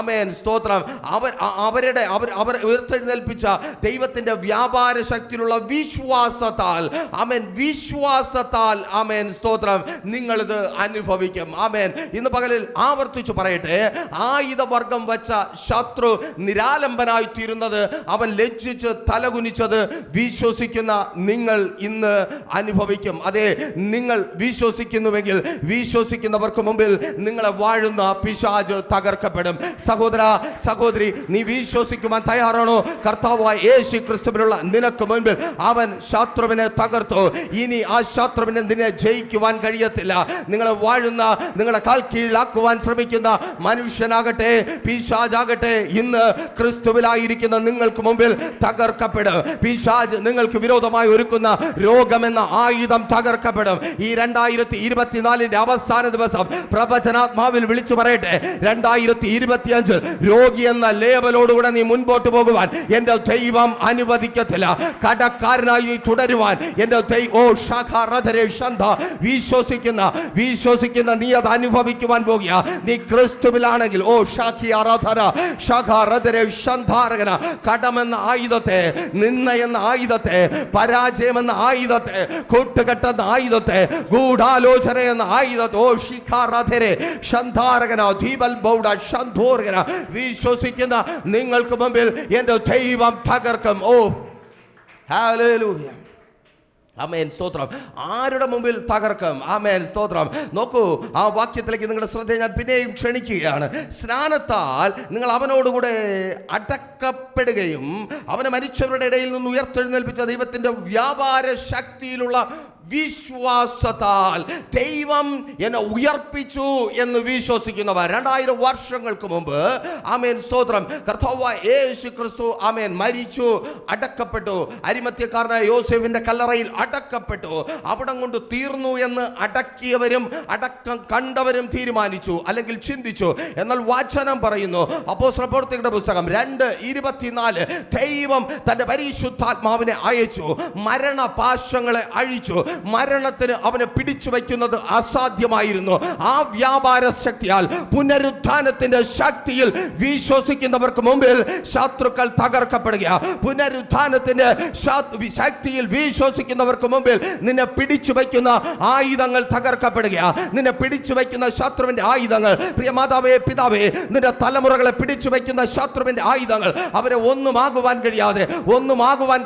ആമേൻ, സ്തോത്രം, അവർ ഉയർത്തെഴുന്നേൽപ്പിച്ച ദൈവത്തിന്റെ വ്യാപാര ശക്തിയിലുള്ള വിശ്വാസത്താൽ, ആമേൻ, വിശ്വാസത്താൽ, ആമേൻ, സ്തോത്രം, നിങ്ങളിത് അനുഭവിക്കും. ആമേൻ. ഇന്ന് പകലിൽ ആവർത്തിച്ചു പറയട്ടെ, ആയുധവർഗം വച്ച ശത്രു നിരാലംബനായി തീരുന്നത്, അവൻ ലജ്ജിച്ച് തലകുനിച്ചത് വിശ്വസിക്കുന്ന നിങ്ങൾ ഇന്ന് അനുഭവിക്കും. അതെ, നിങ്ങൾ വിശ്വസിക്കുന്നുവെങ്കിൽ വിശ്വസിക്കുന്നവർക്ക് മുമ്പിൽ നിങ്ങളെ വാഴുന്ന പിശാച് തകർക്കപ്പെടും. സഹോദര, സഹോദരി, നീ വിശ്വസിക്കുവാൻ തയ്യാറാണോ? കർത്താവായ യേശു ക്രിസ്തുവിനുള്ള നിനക്ക് മുൻപിൽ അവൻ ശത്രുവിനെ തകർത്തു. ഇനി ആ ശത്രുവിനെ നിന്നെ ജയിക്കുവാൻ കഴിയത്തില്ല. നിങ്ങളെ വാഴുന്ന, നിങ്ങളെ കാൽ കീഴിലാക്കുവാൻ ശ്രമിക്കുന്ന മനുഷ്യനാകട്ടെ, പിശാചാകട്ടെ, ഇന്ന് ക്രിസ്തുവിലായിരിക്കുന്ന നിങ്ങൾക്ക് മുമ്പിൽ തകർക്കപ്പെടും. പിശാച് നിങ്ങൾക്ക് വിരോധമായി ഒരുക്കുന്ന രോഗമെന്ന ആയുധം തകർക്കപ്പെടും. ഈ 2024 അവസാന ദിവസം പ്രവചനാത്മാവിൽ വിളിച്ചു പറയട്ടെ, 2025 രോഗി എന്ന ലേബലോടുകൂടെ നീ മുൻപോട്ട് പോകുവാൻ എന്റെ ദൈവം അനുവദിക്കത്തില്ല. കടക്കാരനായി തുടരുവാൻ എന്റെ വിശ്വസിക്കുന്ന നീ അത് അനുഭവിക്കുവാൻ പോകുക. നീ ക്രിസ്തുവിലാണെങ്കിൽ കടമെന്ന ആയുധത്തെ, നിന്ന എന്ന ആയുധത്തെ, പരാജയമെന്ന ആയുധത്തെ, കൂട്ടുകെട്ടെന്ന ആയുധത്തെ, ഗൂഢാലോചന എന്ന ആയുധത്തെ, വിശ്വസിക്കുന്ന നിങ്ങൾക്ക് മുമ്പിൽ എന്റെ ദൈവം തകർക്കും. ഹല്ലേലൂയ. ആമേൻ. സ്തോത്രം. ആരുടെ മുമ്പിൽ തകർക്കും? ആമേൻ. സ്തോത്രം. നോക്കൂ, ആ വാക്യത്തിലേക്ക് നിങ്ങളുടെ ശ്രദ്ധയെ ഞാൻ പിന്നെയും ക്ഷണിക്കുകയാണ്. സ്നാനത്താൽ നിങ്ങൾ അവനോടുകൂടെ അടക്കപ്പെടുകയും അവനെ മരിച്ചവരുടെ ഇടയിൽ നിന്ന് ഉയർത്തെഴുന്നേൽപ്പിച്ച ദൈവത്തിന്റെ വ്യാപാര ശക്തിയിലുള്ള വിശ്വാസത്താൽ ദൈവം എന്നെ ഉയർപ്പിച്ചു എന്ന് വിശ്വസിക്കുന്നവർ 2000 വർഷങ്ങൾക്ക് മുമ്പ് ആമേൻ സ്തോത്രം കർത്താവായ യേശു ക്രിസ്തു ആമേൻ മരിച്ചു, അടക്കപ്പെട്ടു, അരിമത്യക്കാരനായ യോസേഫിന്റെ കല്ലറയിൽ അടക്കപ്പെട്ടു, അവിടം കൊണ്ട് തീർന്നു എന്ന് അടക്കിയവരും അടക്കം കണ്ടവരും തീരുമാനിച്ചു അല്ലെങ്കിൽ ചിന്തിച്ചു. എന്നാൽ വചനം പറയുന്നു, അപ്പോസ്തല പ്രവൃത്തികളുടെ പുസ്തകം 2:24, ദൈവം തന്റെ പരിശുദ്ധാത്മാവിനെ അയച്ചു, മരണപാശങ്ങളെ അഴിച്ചു. മരണത്തിന് അവനെ പിടിച്ചു വയ്ക്കുന്നത് അസാധ്യമായിരുന്നു. ആ വ്യാപാര ശക്തിയാൽ പുനരുത്ഥാനത്തിന്റെ ശക്തിയിൽ വിശ്വസിക്കുന്നവർക്ക് മുമ്പിൽ ശത്രുക്കൾ തകർക്കപ്പെടുക. പുനരുത്ഥാനത്തിന്റെ ശക്തിയിൽ വിശ്വസിക്കുന്നവർക്ക് മുമ്പിൽ നിന്നെ പിടിച്ചു വയ്ക്കുന്ന ആയുധങ്ങൾ തകർക്കപ്പെടുക. നിന്നെ പിടിച്ചു വയ്ക്കുന്ന ശത്രുവിന്റെ ആയുധങ്ങൾ, പ്രിയ മാതാവേ പിതാവേ, നിന്റെ തലമുറകളെ പിടിച്ചു വയ്ക്കുന്ന ശത്രുവിന്റെ ആയുധങ്ങൾ അവരെ ഒന്നുമാകുവാൻ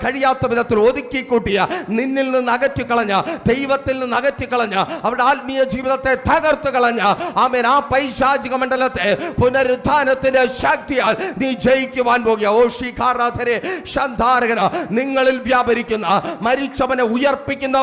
കഴിയാത്ത വിധത്തിൽ ഒതുക്കിക്കൂട്ടിയ, നിന്നിൽ നിന്ന് അകറ്റിക്കളഞ്ഞ, ദൈവത്തിൽ നിന്ന് അകറ്റിക്കളഞ്ഞ, അവരുടെ ആത്മീയ ജീവിതത്തെ തകർത്തു കളഞ്ഞ ആമേൻ ആ പൈശാചിക മണ്ഡലത്തെ പുനരുത്ഥാനത്തിന്റെ ശക്തിയാൽ നീ ജയിക്കുവാൻ പോകുക. നിങ്ങളിൽ വ്യാപരിക്കുന്ന, മരിച്ചവനെ ഉയർപ്പിക്കുന്ന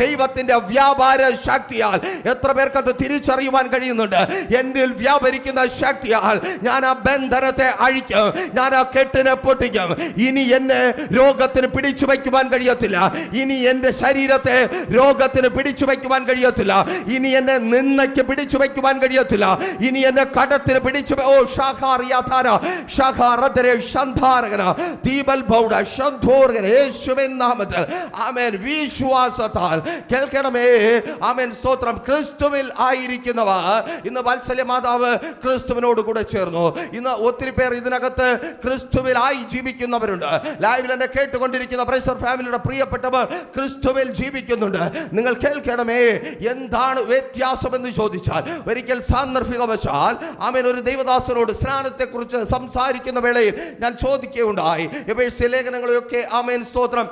ദൈവത്തിന്റെ വ്യാപാര ശക്തിയാൽ എത്ര പേർക്കത് തിരിച്ചറിയുവാൻ കഴിയുന്നുണ്ട്? എന്നിൽ വ്യാപരിക്കുന്ന ശക്തിയാൽ ഞാൻ ആ ബന്ധനത്തെ അഴിക്കും, ഞാൻ ആ കെട്ടിനെ പൊട്ടിക്കും. ഇനി എന്നെ രോഗത്തിന് പിടിച്ചു വയ്ക്കുവാൻ കഴിയത്തില്ല. ഇനി എന്റെ ശരീരത്തെ രോഗത്തിന് പിടിച്ചു വയ്ക്കുവാൻ കഴിയത്തില്ല. ഇനി എന്നെ നിന്നയ്ക്ക് പിടിച്ചു വയ്ക്കുവാൻ കഴിയത്തില്ല. ഇനി എന്നെ കടത്തിന് പിടിച്ചു വിശ്വാസത്താൽ കേൾക്കണമേ. ആമേൻ സ്തോത്രം. ക്രിസ്തുവിൽ ആയിരിക്കുന്നവർ, ഇന്ന് വാത്സല്യ മാതാവ് ക്രിസ്തുവിനോട് കൂടെ ചേർന്നു. ഇന്ന് ഒത്തിരി പേർ ഇതിനകത്ത് ക്രിസ്തുവിലായി ജീവിക്കുന്നവരുണ്ട്. ലൈവിൽ എന്നെ കേട്ടുകൊണ്ടിരിക്കുന്ന പ്രൈസർ ഫാമിലിയുടെ പ്രിയപ്പെട്ടവർ ക്രിസ്തുവിൽ ജീവിക്കുന്നുണ്ട്. നിങ്ങൾ കേൾക്കണമേ, എന്താണ് വ്യത്യാസം എന്ന് ചോദിച്ചാൽ, ഒരിക്കൽ സാന്ദർഭികവശാൽ ആമേൻ ഒരു ദൈവദാസനോട് സ്നാനത്തെ കുറിച്ച് സംസാരിക്കുന്ന വേളയിൽ ഞാൻ ചോദിക്കുകയുണ്ടായി. എഫേസ്യ ലേഖനങ്ങളെയൊക്കെ ആമേൻ സ്തോത്രം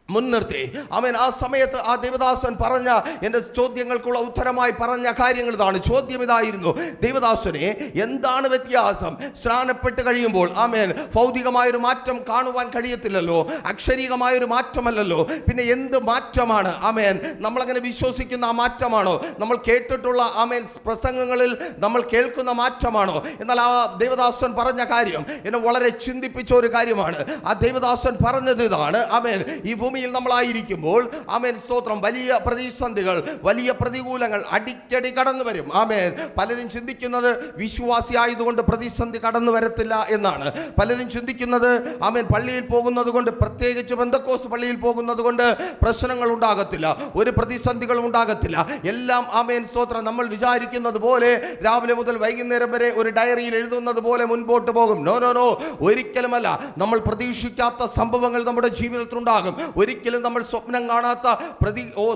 മുൻനിർത്തി ആമേൻ ആ സമയത്ത് ആ ദേവദാസൻ പറഞ്ഞ എൻ്റെ ചോദ്യങ്ങൾക്കുള്ള ഉത്തരമായി പറഞ്ഞ കാര്യങ്ങൾ ഇതാണ്. ചോദ്യം ഇതായിരുന്നു: ദൈവദാസനെ, എന്താണ് വ്യത്യാസം? സ്നാനപ്പെട്ട് കഴിയുമ്പോൾ ആമേൻ ഭൗതികമായൊരു മാറ്റം കാണുവാൻ കഴിയത്തില്ലല്ലോ, അക്ഷരീകമായൊരു മാറ്റമല്ലല്ലോ, പിന്നെ എന്ത് മാറ്റമാണ്? ആമേൻ നമ്മളങ്ങനെ വിശ്വസിക്കുന്ന ആ മാറ്റമാണോ? നമ്മൾ കേട്ടിട്ടുള്ള ആമേൻ പ്രസംഗങ്ങളിൽ നമ്മൾ കേൾക്കുന്ന മാറ്റമാണോ? എന്നാൽ ആ ദേവദാസൻ പറഞ്ഞ കാര്യം എന്നെ വളരെ ചിന്തിപ്പിച്ച ഒരു കാര്യമാണ്. ആ ദേവദാസൻ പറഞ്ഞത് ഇതാണ്: ആമേൻ ഈ ഭൂമിയിൽ നമ്മളായിരിക്കുമ്പോൾ ആമേൻ സ്തോത്രം വലിയ പ്രതിസന്ധികൾ, വലിയ പ്രതികൂലങ്ങൾ അടിക്കടി കടന്നു വരും. ആമേൻ പലരും ചിന്തിക്കുന്നത് വിശ്വാസിയായതുകൊണ്ട് പ്രതിസന്ധി കടന്നു വരത്തില്ല എന്നാണ്. പലരും ചിന്തിക്കുന്നത് ആമേൻ പള്ളിയിൽ പോകുന്നത് കൊണ്ട്, പ്രത്യേകിച്ച് പെന്തക്കോസ്ത് പള്ളിയിൽ പോകുന്നത് കൊണ്ട് പ്രശ്നങ്ങൾ ഉണ്ടാകത്തില്ല, ഒരു പ്രതിസന്ധികളും ഉണ്ടാകത്തില്ല. എല്ലാം ആമേൻ സ്തോത്രം നമ്മൾ വിചാരിക്കുന്നത് പോലെ രാവിലെ മുതൽ വൈകുന്നേരം വരെ ഒരു ഡയറിയിൽ എഴുതുന്നത് പോലെ മുൻപോട്ട് പോകും. നോ നോ നോ, ഒരിക്കലുമല്ല. നമ്മൾ പ്രതീക്ഷിക്കാത്ത സംഭവങ്ങൾ നമ്മുടെ ജീവിതത്തിൽ ഉണ്ടാകും. ഒരിക്കലും നമ്മൾ സ്വപ്നം കാണാത്ത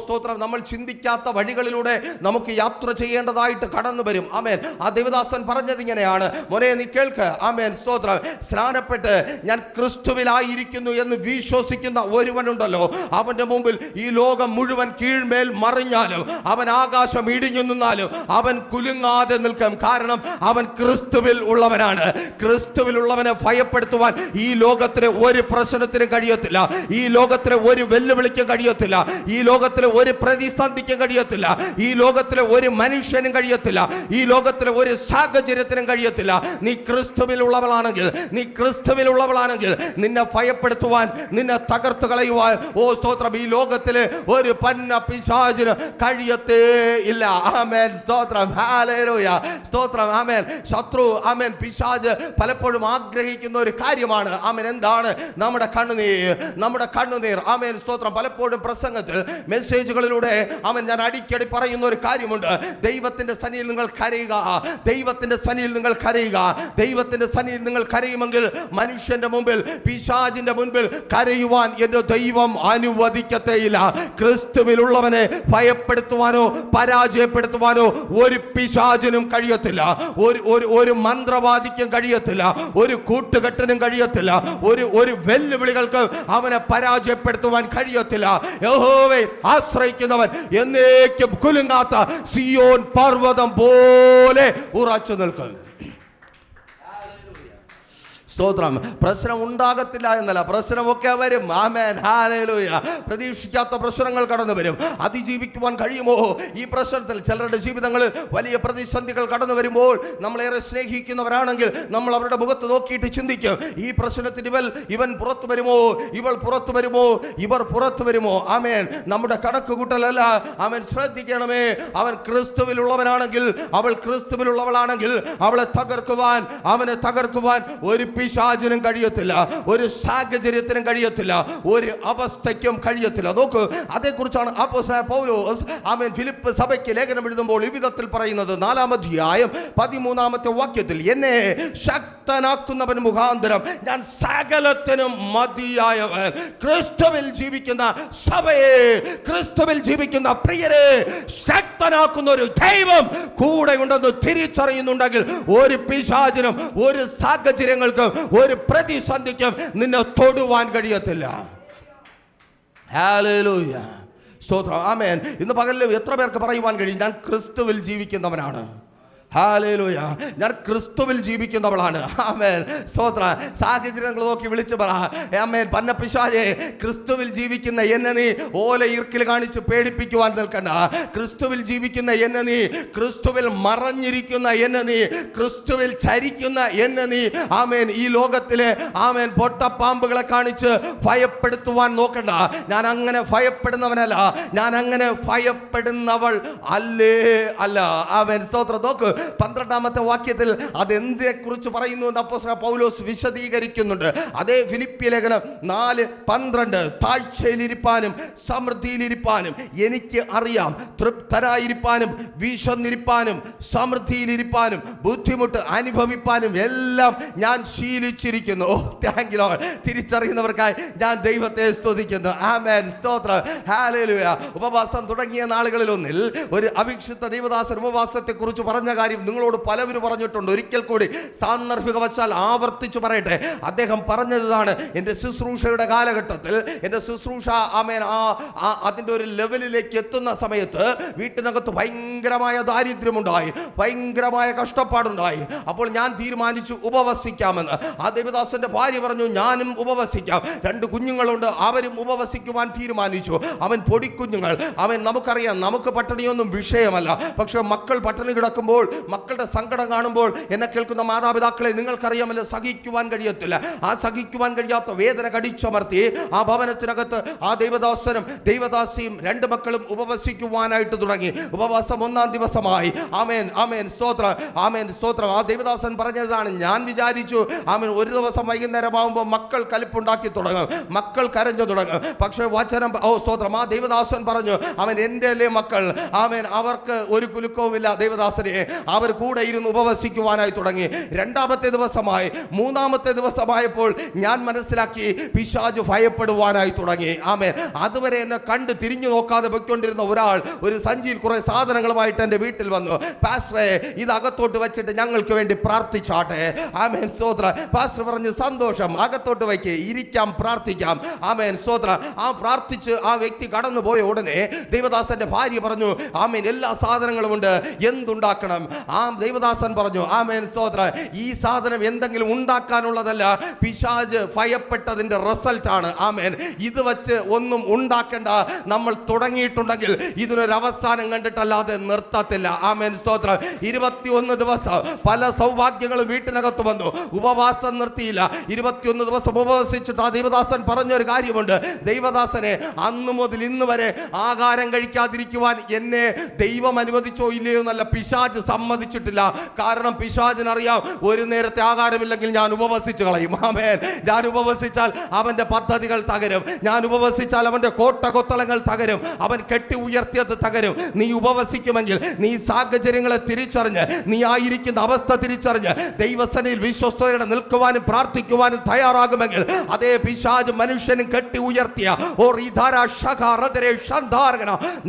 സ്തോത്രം നമ്മൾ ചിന്തിക്കാത്ത വഴികളിലൂടെ നമുക്ക് യാത്ര ചെയ്യേണ്ടതായിട്ട് കടന്നു വരും. ആമേൻ. ആ ദേവദാസൻ പറഞ്ഞത് ഇങ്ങനെയാണ്: മോനെ നീ കേൾക്ക്. ആമേൻ സ്തോത്രം. സ്നാനപ്പെട്ട് ഞാൻ ക്രിസ്തുവിലായിരിക്കുന്നു എന്ന് വിശ്വസിക്കുന്ന ഒരുവനുണ്ടല്ലോ, അവന്റെ മുമ്പിൽ ഈ ലോകം മുഴുവൻ കീഴ്മേൽ മറിഞ്ഞാലും, അവൻ ആകാശം ഇടിഞ്ഞു നിന്നാലും അവൻ കുലുങ്ങാതെ നിൽക്കും. കാരണം അവൻ ക്രിസ്തുവിൽ ഉള്ളവനാണ്. ക്രിസ്തുവിൽ ഉള്ളവനെ ഭയപ്പെടുത്തുവാൻ ഈ ലോകത്തിന് ഒരു പ്രശ്നത്തിനും കഴിയത്തില്ല. ഈ ലോകത്തിലെ ഒരു വെല്ലുവിളിക്കും കഴിയത്തില്ല. ഈ ലോകത്തിലെ ഒരു പ്രതിസന്ധിക്കും കഴിയത്തില്ല. ഈ ലോകത്തിലെ ഒരു മനുഷ്യനും കഴിയത്തില്ല. ഈ ലോകത്തിലെ ഒരു സാഹചര്യത്തിനും കഴിയത്തില്ല. നീ ക്രിസ്തുവിലുള്ളവളാണെങ്കിൽ, നീ ക്രിസ്തുവിലുള്ളവളാണെങ്കിൽ നിന്നെ ഭയപ്പെടുത്തുവാൻ, നിന്നെ തകർത്തു കളയുവാൻ സ്തോത്രം ഈ ലോകത്തിലെ ഒരു പന്ന പിശാചിന് കഴിയത്തേ ഇല്ല. ആമേൻ സ്തോത്രം. ഹല്ലേലൂയ സ്തോത്രം. ആമേൻ. ശത്രു ആമേൻ പിശാച് പലപ്പോഴും ആഗ്രഹിക്കുന്ന ഒരു കാര്യമാണ്. ആമേൻ എന്താണ്? നമ്മുടെ കണ്ണുനീർ. ആമേൻ സ്തോത്രം. പലപ്പോഴും പ്രസംഗത്തിൽ, മെസ്സേജുകളിലൂടെ ആമേൻ ഞാൻ അടിക്കടി പറയുന്ന ഒരു കാര്യമുണ്ട്: ദൈവത്തിന്റെ സന്നിധിയിൽ നിങ്ങൾ കരയുക, ദൈവത്തിന്റെ സന്നിധിയിൽ നിങ്ങൾ കരയുക. ദൈവത്തിന്റെ സന്നിധിയിൽ നിങ്ങൾ കരയുമെങ്കിൽ മനുഷ്യന്റെ മുമ്പിൽ, പിശാചിന്റെ മുൻപിൽ കരയുവാൻ എന്റെ ദൈവം അനുവദിക്കത്തേയില്ല. ക്രിസ്തുവിലുള്ളവനെ ഭയപ്പെടുത്തുവാനോ പരാജയപ്പെടുത്തുവാനോ ഒരു പിശാചിനും കഴിയത്തില്ല. ഒരു മന്ത്രവാദിക്കും കഴിയത്തില്ല. ഒരു കൂട്ടുകെട്ടിനും കഴിയത്തില്ല. ഒരു വെല്ലുവിളികൾക്ക് അവനെ പരാജയപ്പെടുത്തുവാൻ കഴിയത്തില്ല. യഹോവയെ ആശ്രയിക്കുന്നവൻ എന്നേക്കും കുലുങ്ങാത്ത സിയോൻ പർവ്വതം പോലെ ഉറച്ചു നിൽക്കും. സ്തോത്രം. പ്രശ്നം ഉണ്ടാകത്തില്ല എന്നല്ല, പ്രശ്നമൊക്കെ വരും. ആമേൻ, ഹല്ലേലൂയ. പ്രതീക്ഷിക്കാത്ത പ്രശ്നങ്ങൾ കടന്നു വരും. അതിജീവിക്കുവാൻ കഴിയുമോ ഈ പ്രശ്നത്തിൽ? ചിലരുടെ ജീവിതങ്ങളിൽ വലിയ പ്രതിസന്ധികൾ കടന്നു വരുമ്പോൾ നമ്മളേറെ സ്നേഹിക്കുന്നവരാണെങ്കിൽ നമ്മൾ അവരുടെ മുഖത്ത് നോക്കിയിട്ട് ചിന്തിക്കും, ഈ പ്രശ്നത്തിന് ഇവൻ പുറത്തു വരുമോ, ഇവൾ പുറത്തു വരുമോ, ഇവർ പുറത്തു വരുമോ? ആമേൻ. നമ്മുടെ കണക്ക് കൂട്ടലല്ല. ആമേൻ. ശ്രദ്ധിക്കണമേ, അവൻ ക്രിസ്തുവിലുള്ളവനാണെങ്കിൽ, അവൾ ക്രിസ്തുവിലുള്ളവളാണെങ്കിൽ അവളെ തകർക്കുവാൻ, അവനെ തകർക്കുവാൻ ഒരു പിശാചിനും കഴിയത്തില്ല, ഒരു സാഹചര്യത്തിനും കഴിയത്തില്ല, ഒരു അവസ്ഥയ്ക്കും കഴിയത്തില്ല. നോക്കൂ, അതേക്കുറിച്ചാണ് അപ്പോസ്തലനായ പൗലോസ് ആമേൻ ഫിലിപ്പ് സഭയ്ക്ക് ലേഖനം എഴുതുമ്പോൾ ഈ വിധത്തിൽ പറയുന്നത്. 4-ാം അധ്യായം 13-ാമത്തെ വാക്യത്തിൽ, എന്നെ ശക്തനാക്കുന്നവൻ മുഖാന്തരം ഞാൻ സകലത്തിനും മതിയായവൻ. ക്രിസ്തുവിൽ ജീവിക്കുന്ന സഭയെ, ക്രിസ്തുവിൽ ജീവിക്കുന്ന പ്രിയരെ ശക്തനാക്കുന്ന ഒരു ദൈവം കൂടെ ഉണ്ടെന്ന് തിരിച്ചറിയുന്നുണ്ടെങ്കിൽ ഒരു പിശാചിനും ഒരു സാഹചര്യങ്ങൾക്കും ഒരു പ്രതിസന്ധിക്കും നിന്നെ തൊടുവാൻ കഴിയത്തില്ല. ഹല്ലേലൂയ, സ്തോത്രം. ആമേൻ. ഇന്ന് പകലിൽ എത്ര പേർക്ക് പറയുവാൻ കഴിയും, ഞാൻ ക്രിസ്തുവിൽ ജീവിക്കുന്നവനാണ്? ഹല്ലേലൂയ, ഞാൻ ക്രിസ്തുവിൽ ജീവിക്കുന്നവളാണ്. ആമേൻ, സ്തോത്രം. സാഹചര്യങ്ങൾ നോക്കി വിളിച്ചു പറ, ആമേൻ, പന്നപ്പിശാചേ, ക്രിസ്തുവിൽ ജീവിക്കുന്ന എന്നെ നീ ഓല ഇർക്കിൽ കാണിച്ച് പേടിപ്പിക്കുവാൻ നിൽക്കണ്ട. ക്രിസ്തുവിൽ ജീവിക്കുന്ന എന്നെ നീ, ക്രിസ്തുവിൽ മറഞ്ഞിരിക്കുന്ന എന്നെ നീ, ക്രിസ്തുവിൽ ചരിക്കുന്ന എന്നെ നീ, ആമേൻ, ഈ ലോകത്തിലെ ആമേൻ പൊട്ടപ്പാമ്പുകളെ കാണിച്ച് ഭയപ്പെടുത്തുവാൻ നോക്കണ്ട. ഞാൻ അങ്ങനെ ഭയപ്പെടുന്നവനല്ല, ഞാൻ അങ്ങനെ ഭയപ്പെടുന്നവൾ അല്ലേ അല്ല. ആമേൻ, സ്തോത്രം. നോക്ക്, 12-ാമത്തെ വാക്യത്തിൽ അതെന്തിനെ കുറിച്ച് പറയുന്നു എന്ന് അപ്പോസ്തലനായ പൗലോസ് വിശദീകരിക്കുന്നുണ്ട്. അതേ ഫിലിപ്പിയ ലേഖനം 4:12, താഴ്ചയിലിരിപ്പാനും സമൃദ്ധിയിലിരിപ്പാനും എനിക്ക് അറിയാം, തൃപ്തരായിരിക്കാനും വിശന്നിരിപ്പാനും സമൃദ്ധിയിലിരിപ്പാനും ബുദ്ധിമുട്ട് അനുഭവിപ്പാനും എല്ലാം ഞാൻ ശീലിച്ചിരിക്കുന്നു. Thank you lord. തിരിച്ചറിയുന്നവർക്കായി ഞാൻ ദൈവത്തെ സ്തുതിക്കുന്നു. ആമേൻ, സ്തോത്രം. ഹല്ലേലൂയ. ഉപവാസം തുടങ്ങിയ നാളുകളിലൊന്നിൽ ഒരു അഭിഷിക്ത ദൈവദാസൻ ഉപവാസത്തെ കുറിച്ച് പറഞ്ഞ കാര്യം നിങ്ങളോട് പലവരും പറഞ്ഞിട്ടുണ്ട്. ഒരിക്കൽ കൂടി സാന്ദർഭികവശാൽ ആവർത്തിച്ചു പറയട്ടെ. അദ്ദേഹം പറഞ്ഞതാണ്, എൻ്റെ ശുശ്രൂഷയുടെ കാലഘട്ടത്തിൽ, എൻ്റെ ശുശ്രൂഷ ആമേൻ അതിൻ്റെ ഒരു ലെവലിലേക്ക് എത്തുന്ന സമയത്ത് വീട്ടിനകത്ത് ഭയങ്കരമായ ദാരിദ്ര്യമുണ്ടായി, ഭയങ്കരമായ കഷ്ടപ്പാടുണ്ടായി. അപ്പോൾ ഞാൻ തീരുമാനിച്ചു ഉപവസിക്കാമെന്ന്. ആ ദേവദാസന്റെ ഭാര്യ പറഞ്ഞു, ഞാനും ഉപവസിക്കാം. 2 കുഞ്ഞുങ്ങളുണ്ട്, അവരും ഉപവസിക്കുവാൻ തീരുമാനിച്ചു. അവൻ പൊടിക്കുഞ്ഞുങ്ങൾ. അവൻ നമുക്കറിയാം, നമുക്ക് പട്ടിണിയൊന്നും വിഷയമല്ല. പക്ഷെ മക്കൾ പട്ടിണി കിടക്കുമ്പോൾ, മക്കളുടെ സങ്കടം കാണുമ്പോൾ, എന്നെ കേൾക്കുന്ന മാതാപിതാക്കളെ, നിങ്ങൾക്കറിയാമല്ലോ, സഹിക്കുവാൻ കഴിയത്തില്ല. ആ സഹിക്കുവാൻ കഴിയാത്ത വേദന കടിച്ചമർത്തി ആ ഭവനത്തിനകത്ത് ആ ദൈവദാസനും ദൈവദാസിയും 2 മക്കളും ഉപവസിക്കുവാനായിട്ട് തുടങ്ങി. ഉപവാസം 1-ാം ദിവസമായി. ആമേൻ, ആമേൻ, സ്തോത്രം. ആമേൻ, സ്തോത്രം. ആ ദൈവദാസൻ പറഞ്ഞതാണ്, ഞാൻ വിചാരിച്ചു ആമേൻ ഒരു ദിവസം വൈകുന്നേരമാകുമ്പോൾ മക്കൾ കലിപ്പുണ്ടാക്കി തുടങ്ങും, മക്കൾ കരഞ്ഞു തുടങ്ങും. പക്ഷേ വചനം, സ്തോത്രം, ആ ദൈവദാസൻ പറഞ്ഞു, അവൻ എൻ്റെ അല്ലേ മക്കൾ, ആമേൻ, അവർക്ക് ഒരു കുലുക്കവുമില്ല. ദൈവദാസനെ അവർ കൂടെ ഇരുന്ന് ഉപവസിക്കുവാനായി തുടങ്ങി. 2-ാമത്തെ ദിവസമായി. 3-ാമത്തെ ദിവസമായപ്പോൾ ഞാൻ മനസ്സിലാക്കി, പിശാച് ഭയപ്പെടുവാനായി തുടങ്ങി. ആമേൻ. അതുവരെ എന്നെ കണ്ട് തിരിഞ്ഞു നോക്കാതെ പൊയ്ക്കൊണ്ടിരുന്ന ഒരാൾ ഒരു സഞ്ചിയിൽ കുറെ സാധനങ്ങളുമായിട്ട് എൻ്റെ വീട്ടിൽ വന്നു. പാസ്റ്ററെ, ഇത് അകത്തോട്ട് വെച്ചിട്ട് ഞങ്ങൾക്ക് വേണ്ടി പ്രാർത്ഥിച്ചാട്ടെ. ആമേൻ, സ്തോത്രം. പാസ്റ്റർ പറഞ്ഞു, സന്തോഷം, അകത്തോട്ട് വയ്ക്ക്, ഇരിക്കാം, പ്രാർത്ഥിക്കാം. ആമേൻ, സ്തോത്രം. ആ പ്രാർത്ഥിച്ച് ആ വ്യക്തി കടന്നു പോയ ഉടനെ ദൈവദാസന്റെ ഭാര്യ പറഞ്ഞു, ആമേൻ, എല്ലാ സാധനങ്ങളും ഉണ്ട്, എന്തുണ്ടാക്കണം? ആ ദൈവദാസൻ പറഞ്ഞു, ആമേൻ, സ്തോത്രം, ഈ സാധനം എന്തെങ്കിലും ഉണ്ടാക്കാനുള്ളതല്ല, പിശാച് ഭയപ്പെട്ടതിന്റെ റിസൾട്ട് ആണ്. ആമേൻ. ഇത് വെച്ച് ഒന്നും ഉണ്ടാക്കേണ്ട. നമ്മൾ തുടങ്ങിയിട്ടുണ്ടെങ്കിൽ ഇതിനൊരു അവസാനം കണ്ടിട്ടല്ലാതെ നിർത്തത്തില്ല. ആമേൻ, സ്തോത്രം. 21 ദിവസം പല സൗഭാഗ്യങ്ങളും വീട്ടിനകത്ത് വന്നു. ഉപവാസം നിർത്തിയില്ല. 21 ദിവസം ഉപവസിച്ചിട്ട് ആ ദൈവദാസൻ പറഞ്ഞൊരു കാര്യമുണ്ട്, ദൈവദാസനെ, അന്ന് മുതൽ ഇന്ന് വരെ ആഹാരം കഴിക്കാതിരിക്കുവാൻ എന്നെ ദൈവം അനുവദിച്ചോ ഇല്ലയോ എന്നല്ല, പിശാച് സമ്മതിച്ചിട്ടില്ല. കാരണം പിശാചിനറിയാം, ഒരു നേരത്തെ ആഹാരമില്ലെങ്കിൽ ഞാൻ ഉപവസിച്ച് കളയും. ആമേൻ. ഞാൻ ഉപവസിച്ചാൽ അവന്റെ പദ്ധതികൾ തകരും. ഞാൻ ഉപവസിച്ചാൽ അവന്റെ കോട്ടകൊത്തളങ്ങൾ തകരും. അവൻ കെട്ടി ഉയർത്തിയത് തകരും. നീ ഉപവസിക്കുമെങ്കിൽ, നീ സാഹചര്യങ്ങളെ തിരിച്ചറിഞ്ഞ്, നീ ആയിരിക്കുന്ന അവസ്ഥ തിരിച്ചറിഞ്ഞ് ദൈവസന്നിധിയിൽ വിശ്വസ്തയോടെ നിൽക്കുവാനും പ്രാർത്ഥിക്കുവാനും തയ്യാറാകുമെങ്കിൽ, അതേ പിശാച് മനുഷ്യനും കെട്ടി ഉയർത്തിയ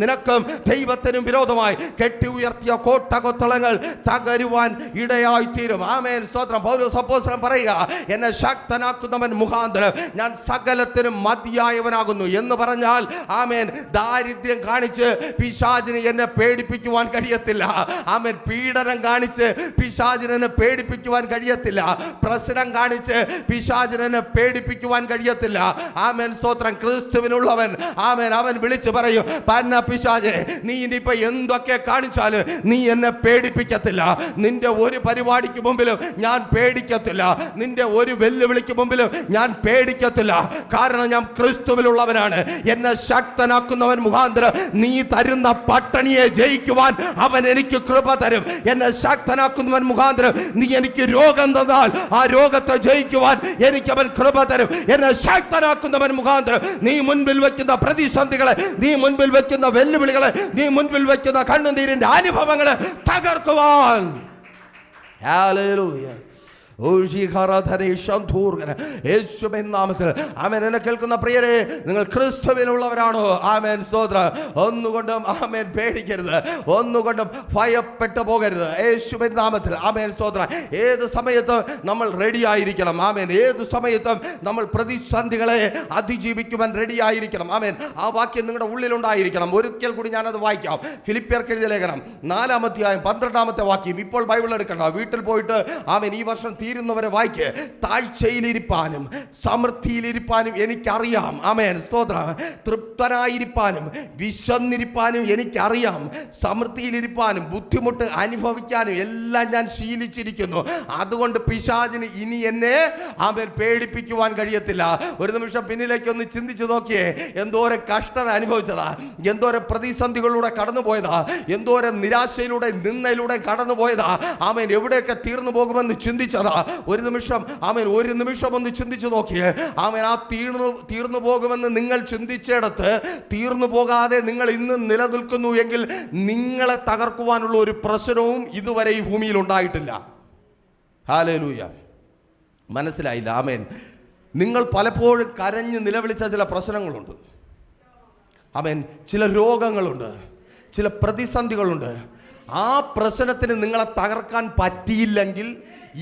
നിനക്കും ദൈവത്തിനും വിരോധമായി കെട്ടി ഉയർത്തിയ കോട്ടകൊത്തളങ്ങൾ ഫാഗങ്ങൾ തകരുവാൻ ഇടയായിത്തീരും. ആമേൻ, സ്തോത്രം. പൗലോസ് അപ്പോസ്തലൻ പറയുക, എന്നെ ശക്തനാക്കുന്നവൻ മുഖാന്തരം ഞാൻ സകലത്തിനും മതിയായവനാകുന്നു എന്ന് പറഞ്ഞാൽ, ആമേൻ, ദാരിദ്ര്യം കാണിച്ച് പിശാചിന് എന്നെ പേടിപ്പിക്കുവാൻ കഴിയത്തില്ല. ആമേൻ, പീഡനം കാണിച്ച് പിശാചിന് എന്നെ പേടിപ്പിക്കുവാൻ കഴിയത്തില്ല. പ്രശ്നം കാണിച്ച് പിശാചിന് എന്നെ പേടിപ്പിക്കുവാൻ കഴിയത്തില്ല. ആമേൻ, സ്തോത്രം. ക്രിസ്തുവിനുള്ളവൻ, ആമേൻ, അവൻ വിളിച്ചു പറയും, പന്ന പിശാചേ, നീ ഇനിയിപ്പോ എന്തൊക്കെ കാണിച്ചാലും നീ എന്നെ പേടിപ്പിക്കത്തില്ല. നിന്റെ ഒരു പരിപാടിക്ക് മുമ്പിലും ഞാൻ പേടിക്കത്തില്ല. നിന്റെ ഒരു വെല്ലുവിളിക്ക് മുമ്പിലും ഞാൻ പേടിക്കത്തില്ല. കാരണം ഞാൻ ക്രിസ്തുവിലുള്ളവനാണ്. എന്നെ ശക്തനാക്കുന്നവൻ മുഖാന്തരം നീ തരുന്ന പട്ടണിയെ ജയിക്കുവാൻ അവൻ എനിക്ക് കൃപ തരും. എന്നെ ശക്തനാക്കുന്നവൻ മുഖാന്തരം നീ എനിക്ക് രോഗം തന്നാൽ ആ രോഗത്തെ ജയിക്കുവാൻ എനിക്ക് അവൻ കൃപ തരും. എന്നെ ശക്തനാക്കുന്നവൻ മുഖാന്തരം നീ മുൻപിൽ വെക്കുന്ന പ്രതിസന്ധികളെ, നീ മുൻപിൽ വെക്കുന്ന വെല്ലുവിളികളെ, നീ മുൻപിൽ വെക്കുന്ന കണ്ണുനീരിന്റെ അനുഭവങ്ങളെ തകർക്കുവാൻ. ഹല്ലേലൂയ. യേശുവിൻ നാമത്തിൽ ആമേൻ. എന്നെ കേൾക്കുന്ന പ്രിയരെ, നിങ്ങൾ ക്രിസ്തുവിനുള്ളവരാണോ? ആമേൻ, സ്തോത്രം. ഒന്നുകൊണ്ടും ആമേൻ പേടിക്കരുത്, ഒന്നുകൊണ്ടും ഭയപ്പെട്ടു പോകരുത്. യേശുവിൻ നാമത്തിൽ ആമേൻ, സ്തോത്രം. ഏത് സമയത്തും നമ്മൾ റെഡി ആയിരിക്കണം. ആമേൻ. ഏത് സമയത്തും നമ്മൾ പ്രതിസന്ധികളെ അതിജീവിക്കുവാൻ റെഡി ആയിരിക്കണം. ആമേൻ. ആ വാക്യം നിങ്ങളുടെ ഉള്ളിലുണ്ടായിരിക്കണം. ഒരിക്കൽ കൂടി ഞാനത് വായിക്കാം. ഫിലിപ്പിയർക്ക് എഴുതിയ ലേഖനം 4-ാം അധ്യായം 12-ാമത്തെ വാക്യം. ഇപ്പോൾ ബൈബിൾ എടുക്കണ്ട, വീട്ടിൽ പോയിട്ട് ആമേൻ ഈ വർഷം തീരുന്നവരെ വായിക്ക്. താഴ്ചയിലിരിപ്പാനും സമൃദ്ധിയിലിരിപ്പാനും എനിക്കറിയാം. ആമേൻ, സ്തോത്രം. തൃപ്തനായിരിക്കാനും വിശന്നിരിപ്പാനും എനിക്കറിയാം. സമൃദ്ധിയിലിരിപ്പാനും ബുദ്ധിമുട്ട് അനുഭവിക്കാനും എല്ലാം ഞാൻ ശീലിച്ചിരിക്കുന്നു. അതുകൊണ്ട് പിശാചിന് ഇനി എന്നെ ആമേൻ പേടിപ്പിക്കുവാൻ കഴിയത്തില്ല. ഒരു നിമിഷം പിന്നിലേക്ക് ഒന്ന് ചിന്തിച്ചു നോക്കിയേ. എന്തോരം കഷ്ടത അനുഭവിച്ചതാ, എന്തോരം പ്രതിസന്ധികളിലൂടെ കടന്നുപോയതാ, എന്തോരം നിരാശയിലൂടെ നിന്നയിലൂടെ കടന്നുപോയതാ. ആമേൻ, എവിടെയൊക്കെ തീർന്നു പോകുമെന്ന് ചിന്തിച്ചതാ. ഒരു നിമിഷം ആമേൻ, ഒരു നിമിഷം ഒന്ന് ചിന്തിച്ചു നോക്കിയേ. ആമേൻ, ആ തീർന്നു പോകുമെന്ന് നിങ്ങൾ ചിന്തിച്ചിടത്ത് തീർന്നു പോകാതെ നിങ്ങൾ ഇന്ന് നിലനിൽക്കുന്നു എങ്കിൽ നിങ്ങളെ തകർക്കുവാനുള്ള ഒരു പ്രശ്നവും ഇതുവരെ ഈ ഭൂമിയിൽ ഉണ്ടായിട്ടില്ല. ഹല്ലേലൂയ. മനസ്സിലായില്ല? ആമേൻ. നിങ്ങൾ പലപ്പോഴും കരഞ്ഞ് നിലവിളിച്ച ചില പ്രശ്നങ്ങളുണ്ട്. ആമേൻ. ചില രോഗങ്ങളുണ്ട്, ചില പ്രതിസന്ധികളുണ്ട്. ആ പ്രശ്നത്തിന് നിങ്ങളെ തകർക്കാൻ പറ്റിയില്ലെങ്കിൽ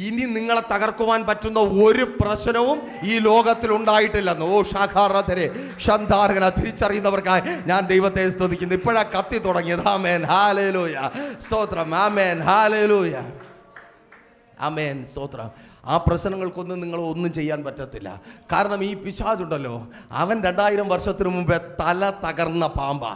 ഇനി നിങ്ങളെ തകർക്കുവാൻ പറ്റുന്ന ഒരു പ്രശ്നവും ഈ ലോകത്തിൽ ഉണ്ടായിട്ടില്ലെന്ന്. ഓ ഷാഖാറതരെ ഷന്താർഗന തിരിച്ചറിയുന്നവർക്കായി ഞാൻ ദൈവത്തെ സ്തുതിക്കുന്നു. ഇപ്പോഴാ കത്തി തുടങ്ങിയത്. ആമേൻ, ഹല്ലേലൂയ, സ്തോത്രം. ആമേൻ, ഹല്ലേലൂയ, ആമേൻ, സ്തോത്രം. ആ പ്രശ്നങ്ങൾക്കൊന്നും നിങ്ങൾ ഒന്നും ചെയ്യാൻ പറ്റത്തില്ല. കാരണം ഈ പിശാചുണ്ടല്ലോ, അവൻ 2000 വർഷത്തിന് മുമ്പേ തല തകർന്ന പാമ്പാ.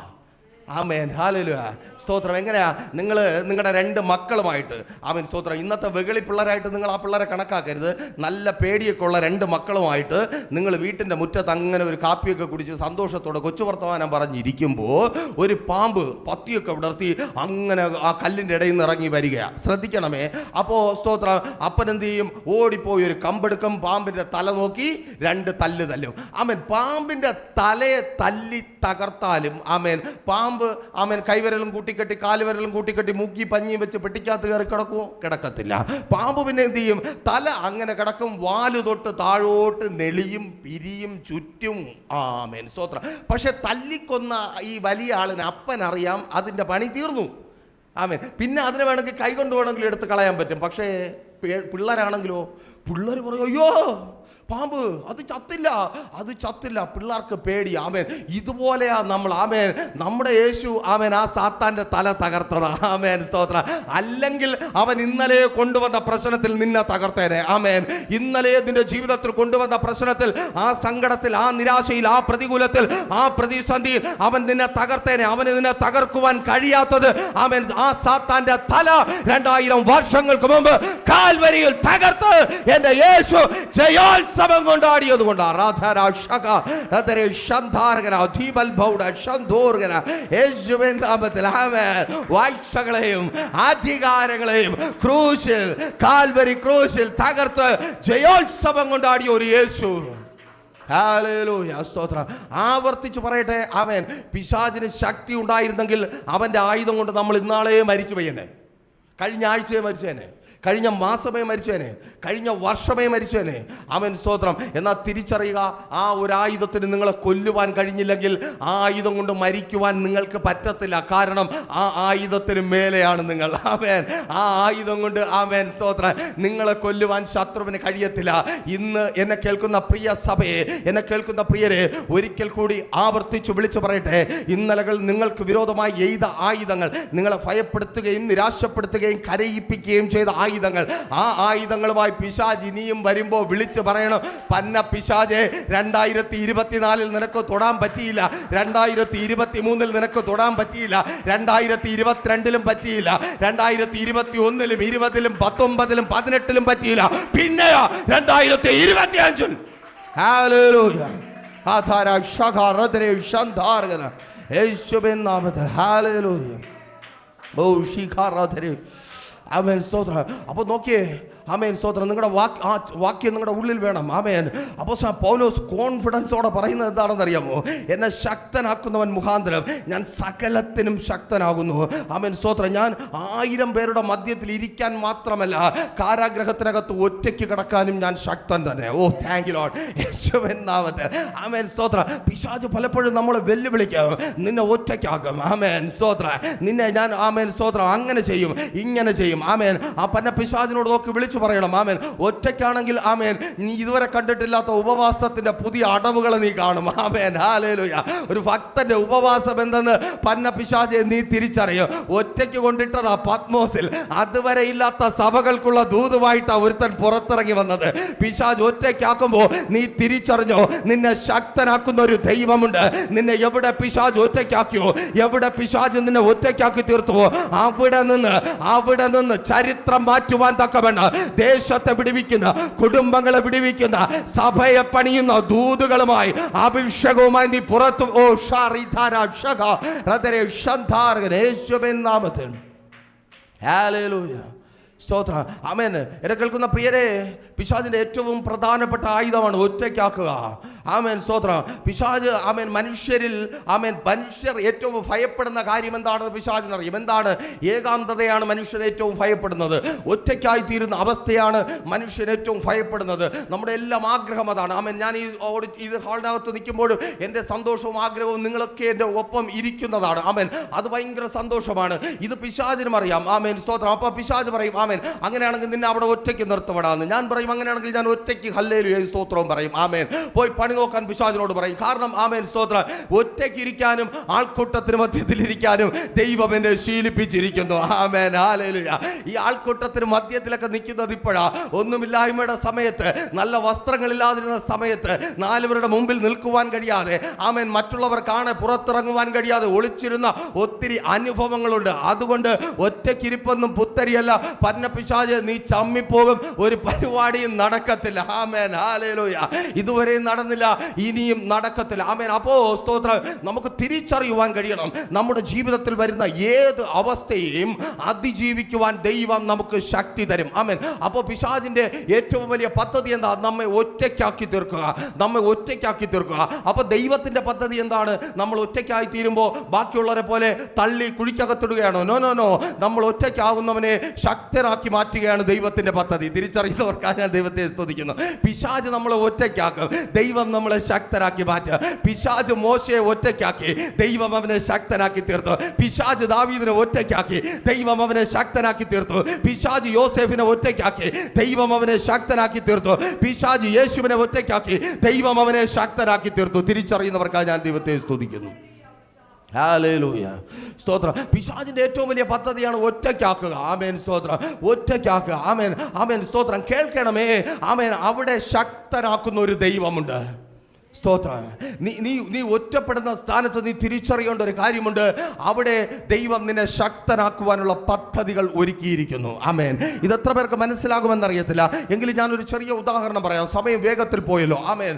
ആമേൻ, ഹല്ലേലൂയ, സ്തോത്രം. എങ്ങനെയാ നിങ്ങൾ നിങ്ങളുടെ 2 മക്കളുമായിട്ട്, ആമേൻ, സ്തോത്രം. ഇന്നത്തെ വെകളി പിള്ളേരായിട്ട് നിങ്ങൾ ആ പിള്ളേരെ കണക്കാക്കരുത്. നല്ല പേടിയൊക്കെ ഉള്ള 2 മക്കളുമായിട്ട് നിങ്ങൾ വീട്ടിൻ്റെ മുറ്റത്ത് അങ്ങനെ ഒരു കാപ്പിയൊക്കെ കുടിച്ച് സന്തോഷത്തോടെ കൊച്ചു വർത്തമാനം പറഞ്ഞിരിക്കുമ്പോൾ ഒരു പാമ്പ് പത്തിയൊക്കെ വിടർത്തി അങ്ങനെ ആ കല്ലിൻ്റെ ഇടയിൽ നിന്ന് ഇറങ്ങി വരികയാണ്. ശ്രദ്ധിക്കണമേ. അപ്പോൾ സ്തോത്രം, അപ്പനെന്ത് ചെയ്യും? ഓടിപ്പോയി ഒരു കമ്പെടുക്കും, പാമ്പിൻ്റെ തല നോക്കി 2 തല്ല് തല്ലും. ആമേൻ. പാമ്പിൻ്റെ തലയെ തല്ലി തകർത്താലും ആമേൻ, പാമ്പ് ആമേൻ കൈവിരലും കൂട്ടിക്കെട്ടി കാലുവിരലും കൂട്ടിക്കെട്ടി മൂക്കി പഞ്ഞിയും വെച്ച് പെട്ടിക്കകത്ത് കയറി കിടക്കുമോ? കിടക്കത്തില്ല. പാമ്പ് പിന്നെ എന്ത് ചെയ്യും? തല അങ്ങനെ കിടക്കും, വാല് തൊട്ട് താഴോട്ട് നെളിയും പിരിയും ചുറ്റും. ആമേൻ, സ്തോത്രം. പക്ഷെ തല്ലിക്കൊന്ന ഈ വലിയ ആളിന് അപ്പനറിയാം അതിൻ്റെ പണി തീർന്നു. ആമേൻ. പിന്നെ അതിനെ വേണമെങ്കിൽ കൈകൊണ്ട് വേണമെങ്കിലും എടുത്ത് കളയാൻ പറ്റും. പക്ഷേ പിള്ളേരാണെങ്കിലോ, പിള്ളേർ പറയും, അയ്യോ പാമ്പ് അത് ചത്തില്ല. പിള്ളേർക്ക് പേടി. ആമേൻ. ഇതുപോലെയാ നമ്മൾ. ആമേൻ. നമ്മുടെ യേശു ആമേൻ ആ സാത്താന്റെ തല തകർത്തതാ. ആമേൻ, സ്തോത്രം. അല്ലെങ്കിൽ അവൻ ഇന്നലെ കൊണ്ടുവന്ന പ്രശ്നത്തിൽ നിന്നെ തകർത്തേനെ. ആമേൻ. ഇന്നലെ നിന്റെ ജീവിതത്തിൽ കൊണ്ടുവന്ന പ്രശ്നത്തിൽ, ആ സങ്കടത്തിൽ, ആ നിരാശയിൽ, ആ പ്രതികൂലത്തിൽ, ആ പ്രതിസന്ധിയിൽ അവൻ നിന്നെ തകർത്തേനെ. അവന് നിന്നെ തകർക്കുവാൻ കഴിയാത്തത് ആമേൻ ആ സാത്താന്റെ തല 2000 വർഷങ്ങൾക്ക് മുമ്പ് കാൽവരിയിൽ തകർത്ത് എന്റെ യേശു ജയോത്സവം കൊണ്ടാടിയത് കൊണ്ടാണ്. യേശുവിൻ നാമത്തിൽ ആമേൻ. വാഴ്ചകളെയും അധികാരങ്ങളെയും ക്രൂശിൽ, കാൽവരി ക്രൂശിൽ തകർത്ത് ജയോത്സവം കൊണ്ടാടിയ ഒരു യേശു. ഹല്ലേലൂയ, സ്തോത്രം. ആവർത്തിച്ച് പറയട്ടെ, ആമേൻ. പിശാചിന് ശക്തി ഉണ്ടായിരുന്നെങ്കിൽ അവന്റെ ആയുധം കൊണ്ട് നമ്മൾ ഇന്നാളെ മരിച്ചു പോയേനെ. കഴിഞ്ഞ ആഴ്ചയെ മരിച്ചേനെ. കഴിഞ്ഞ മാസമേ മരിച്ചേനെ, കഴിഞ്ഞ വർഷമേ മരിച്ചേനെ. ആമേൻ, സ്തോത്രം. എന്നാൽ തിരിച്ചറിയുക, ആ ഒരു ആയുധത്തിന് നിങ്ങളെ കൊല്ലുവാൻ കഴിഞ്ഞില്ലെങ്കിൽ ആ ആയുധം കൊണ്ട് മരിക്കുവാൻ നിങ്ങൾക്ക് പറ്റത്തില്ല. കാരണം ആ ആയുധത്തിന് മേലെയാണ് നിങ്ങൾ. ആമേൻ. ആ ആയുധം കൊണ്ട്, ആമേൻ, സ്തോത്രം, നിങ്ങളെ കൊല്ലുവാൻ ശത്രുവിന് കഴിയത്തില്ല. ഇന്ന് എന്നെ കേൾക്കുന്ന പ്രിയ സഭയെ, എന്നെ കേൾക്കുന്ന പ്രിയരെ, ഒരിക്കൽ കൂടി ആവർത്തിച്ചു വിളിച്ചു പറയട്ടെ, ഇന്നലകൾ നിങ്ങൾക്ക് വിരോധമായി എയ്ത ആയുധങ്ങൾ, നിങ്ങളെ ഭയപ്പെടുത്തുകയും നിരാശപ്പെടുത്തുകയും കരയിപ്പിക്കുകയും ചെയ്ത ആയുധങ്ങൾ, ആ ആയുധങ്ങളുമായി പിശാച് ഇനിയും വരുമ്പോൾ വിളിച്ചു പറയണം, പന്ന പിശാചെ, 2024 നിനക്ക് തൊടാൻ പറ്റിയില്ല, 2023 നിനക്ക് തൊടാൻ പറ്റിയില്ല, 2022 പറ്റിയില്ല, 2021 20 19 18 പറ്റിയില്ല, പിന്നെയോ 2025. ഹല്ലേലൂയ. ആധാര ശഖാരദരേ ശന്ധാർഗന യേശുവിൻ നാമത്തിൽ. ഹല്ലേലൂയ. ഓ ശിഖാരദരേ. ആമേൻ, സ്തോത്രം. അപ്പോൾ നോക്കിയേ, ആമേൻ, സ്തോത്രം, നിങ്ങളുടെ വാക്യം നിങ്ങളുടെ ഉള്ളിൽ വേണം. ആമേൻ. അപ്പോൾ പൗലോസ് കോൺഫിഡൻസോടെ പറയുന്നത് എന്താണെന്നറിയാമോ? എന്നെ ശക്തനാക്കുന്നവൻ മുഖാന്തരം ഞാൻ സകലത്തിനും ശക്തനാകുന്നു. ആമേൻ, സ്തോത്രം. ഞാൻ 1000 പേരുടെ മധ്യത്തിൽ ഇരിക്കാൻ മാത്രമല്ല, കാരാഗ്രഹത്തിനകത്ത് ഒറ്റയ്ക്ക് കിടക്കാനും ഞാൻ ശക്തൻ തന്നെ. ഓ താങ്ക് യു ലോർഡ്, യേശുവിൻ നാമത്തിൽ. ആമേൻ, സ്തോത്രം. പിശാച് പലപ്പോഴും നമ്മളെ വെല്ലുവിളിക്കും, നിന്നെ ഒറ്റയ്ക്കാക്കും. ആമേൻ, സ്തോത്രം. നിന്നെ ഞാൻ, ആമേൻ, സ്തോത്രം, അങ്ങനെ ചെയ്യും, ഇങ്ങനെ ചെയ്യും. ആമേൻ. ആ പന്ന പിശാചിനോട് നോക്കി വിളിച്ചു പറയണം, ആമേൻ, ഒറ്റയ്ക്കാണെങ്കിൽ, ആമേൻ, നീ ഇതുവരെ കണ്ടിട്ടില്ലാത്ത ഉപവാസത്തിന്റെ പുതിയ അടവുകൾ നീ കാണും. ആമേൻ, ഹല്ലേലൂയ. ഒരു ഭക്തന്റെ ഉപവാസം എന്തെന്ന് പന്ന പിശാചെ നീ തിരിച്ചറിയും. ഒറ്റയ്ക്ക് കൊണ്ടിട്ടതാ പത്മോസിൽ. അതുവരെ ഇല്ലാത്ത സഭകൾക്കുള്ള ദൂതുമായിട്ടാ ഒരുത്തൻ പുറത്തിറങ്ങി വന്നത്. പിശാച് ഒറ്റയ്ക്കാക്കുമ്പോ നീ തിരിച്ചറിഞ്ഞോ, നിന്നെ ശക്തനാക്കുന്ന ഒരു ദൈവമുണ്ട്. നിന്നെ എവിടെ പിശാച് ഒറ്റയ്ക്കാക്കിയോ, എവിടെ പിശാച് നിന്നെ ഒറ്റയ്ക്കാക്കി തീർത്തുവോ, അവിടെ നിന്ന് ചരിത്രം മാറ്റുവാൻ തക്കവണ്ണം ദേശത്തെ വിടുവിക്കുന്ന, കുടുംബങ്ങളെ വിടുവിക്കുന്ന, സഭയെ പണിയുന്ന ദൂതുകളുമായി, അഭിഷേകവുമായി നീ പുറത്തു. ഓ യേശുവിൻ നാമത്തിൽ. ഹല്ലേലൂയ. സ്തോത്രം. ആമേൻ. എന്നെ കേൾക്കുന്ന പ്രിയരെ, പിശാചിന്റെ ഏറ്റവും പ്രധാനപ്പെട്ട ആയുധമാണ് ഒറ്റയ്ക്കാക്കുക. ആമേൻ, സ്തോത്രം. പിശാച്, ആമേൻ, മനുഷ്യർ ഏറ്റവും ഭയപ്പെടുന്ന കാര്യം എന്താണെന്ന് പിശാചിനറിയും. എന്താണ്? ഏകാന്തതയാണ് മനുഷ്യർ ഏറ്റവും ഭയപ്പെടുന്നത്. ഒറ്റയ്ക്കായി തീരുന്ന അവസ്ഥയാണ് മനുഷ്യൻ ഏറ്റവും ഭയപ്പെടുന്നത്. നമ്മുടെ എല്ലാം ആഗ്രഹം അതാണ്. ആമേൻ. ഞാൻ ഇത് ഹാളിനകത്ത് നിൽക്കുമ്പോഴും എൻ്റെ സന്തോഷവും ആഗ്രഹവും നിങ്ങളൊക്കെ എൻ്റെ ഒപ്പം ഇരിക്കുന്നതാണ്. ആമേൻ. അത് ഭയങ്കര സന്തോഷമാണ്. ഇത് പിശാചിനും അറിയാം. ആമേൻ, സ്തോത്രം. അപ്പോൾ പിശാച് പറയും, ആമേൻ, അങ്ങനെയാണെങ്കിൽ നിന്നെ അവിടെ ഒറ്റയ്ക്ക് നിർത്തപ്പെടാന്ന്. ഞാൻ പറയും, അങ്ങനെയാണെങ്കിൽ ഞാൻ ഒറ്റയ്ക്ക് ഹല്ലേലൂയ സ്തോത്രവും പറയും. ആമേൻ. പോയി പണി നോക്കാൻ പിശാചിനോട് പറയും. കാരണം, ആമേൻ, സ്തോത്രം, ഒറ്റയ്ക്ക് ഇരിക്കാനും ആൾക്കൂട്ടത്തിന് മധ്യത്തിലിരിക്കാനും ദൈവം എന്നെ ശീലിപ്പിച്ചിരിക്കുന്നു. ആമേൻ, ഹല്ലേലൂയ. ഈ ആൾക്കൂട്ടത്തിന് മധ്യത്തിലൊക്കെ നിൽക്കുന്നത് ഇപ്പോഴാ. ഒന്നുമില്ലായ്മയുടെ സമയത്ത്, നല്ല വസ്ത്രങ്ങളില്ലാതിരുന്ന സമയത്ത്, 4 പേരുടെ മുമ്പിൽ നിൽക്കുവാൻ കഴിയാതെ, ആമേൻ, മറ്റുള്ളവർ കാണെ പുറത്തിറങ്ങുവാൻ കഴിയാതെ ഒളിച്ചിരുന്ന ഒത്തിരി അനുഭവങ്ങളുണ്ട്. അതുകൊണ്ട് ഒറ്റയ്ക്കിരിപ്പൊന്നും പുത്തരിയല്ല. പിശാച്, നീ ചമ്മിപ്പോകും. ഒരു പരിപാടിയും നടക്കത്തില്ല. ആമേൻ, ഹല്ലേലൂയ. ഇതുവരെയും നടന്നില്ല, ഇനിയും നടക്കത്തില്ല. ആമേൻ. അപ്പോ സ്തോത്രം, നമുക്ക് തിരിച്ചറിയുവാൻ കഴിയണം, നമ്മുടെ ജീവിതത്തിൽ വരുന്ന ഏത് അവസ്ഥയെയും അതിജീവിക്കുവാൻ ദൈവം നമുക്ക് ശക്തി തരും. ആമേൻ. അപ്പോൾ പിശാചിന്റെ ഏറ്റവും വലിയ പദ്ധതി എന്താ? നമ്മെ ഒറ്റയ്ക്കാക്കി തീർക്കുക, നമ്മെ ഒറ്റയ്ക്കാക്കി തീർക്കുക. അപ്പോൾ ദൈവത്തിന്റെ പദ്ധതി എന്താണ്? നമ്മൾ ഒറ്റയ്ക്കായി തീരുമ്പോൾ ബാക്കിയുള്ളവരെ പോലെ തള്ളി കുഴിക്കകത്തിടുകയാണോ? No no no. നമ്മൾ ഒറ്റയ്ക്കാവുന്നവനെ ശക്തരാക്കി മാറ്റുകയാണ് ദൈവത്തിന്റെ പദ്ധതി. തിരിച്ചറിയുന്നവർക്കാണ് ഞാൻ ദൈവത്തെ സ്തുതിക്കുന്നു. പിശാച് നമ്മളെ ഒറ്റയ്ക്കാക്കും, ദൈവം നമ്മളെ ശക്തരാക്കി മാറ്റുക. പിശാച് മോശയെ ഒറ്റയ്ക്കാക്കി, ദൈവം അവനെ ശക്തനാക്കി തീർത്തു. പിശാച് ദാവീദിനെ ഒറ്റയ്ക്കാക്കി, ദൈവം അവനെ ശക്തനാക്കി തീർത്തു. പിശാച് യോസേഫിനെ ഒറ്റയ്ക്കാക്കി, ദൈവം അവനെ ശക്തനാക്കി തീർത്തു. പിശാച് യേശുവിനെ ഒറ്റയ്ക്കാക്കി, ദൈവം അവനെ ശക്തനാക്കി തീർത്തു. തിരിച്ചറിയുന്നവർക്കാണ് ഞാൻ ദൈവത്തെ സ്തുതിക്കുന്നു. ഹല്ലേലൂയ. സ്തോത്രം. പിശാചിന്റെ ഏറ്റവും വലിയ പദ്ധതിയാണ് ഒറ്റയ്ക്കാക്കുക. ആമേൻ, സ്തോത്രം. ഒറ്റയ്ക്കാക്കുക. ആമേൻ, ആമേൻ, സ്തോത്രം. കേൾക്കണമേ, ആമേൻ, അവിടെ ശക്തനാക്കുന്ന ഒരു ദൈവമുണ്ട്. സ്തോത്രം. നീ ഒറ്റപ്പെടുന്ന സ്ഥാനത്ത് നീ തിരിച്ചറിയേണ്ട ഒരു കാര്യമുണ്ട്. അവിടെ ദൈവം നിന്നെ ശക്തനാക്കുവാനുള്ള പദ്ധതികൾ ഒരുക്കിയിരിക്കുന്നു. ആമേൻ. ഇത് എത്ര പേർക്ക് മനസ്സിലാകുമെന്നറിയത്തില്ല, എങ്കിലും ഞാനൊരു ചെറിയ ഉദാഹരണം പറയാം. സമയം വേഗത്തിൽ പോയല്ലോ. ആമേൻ.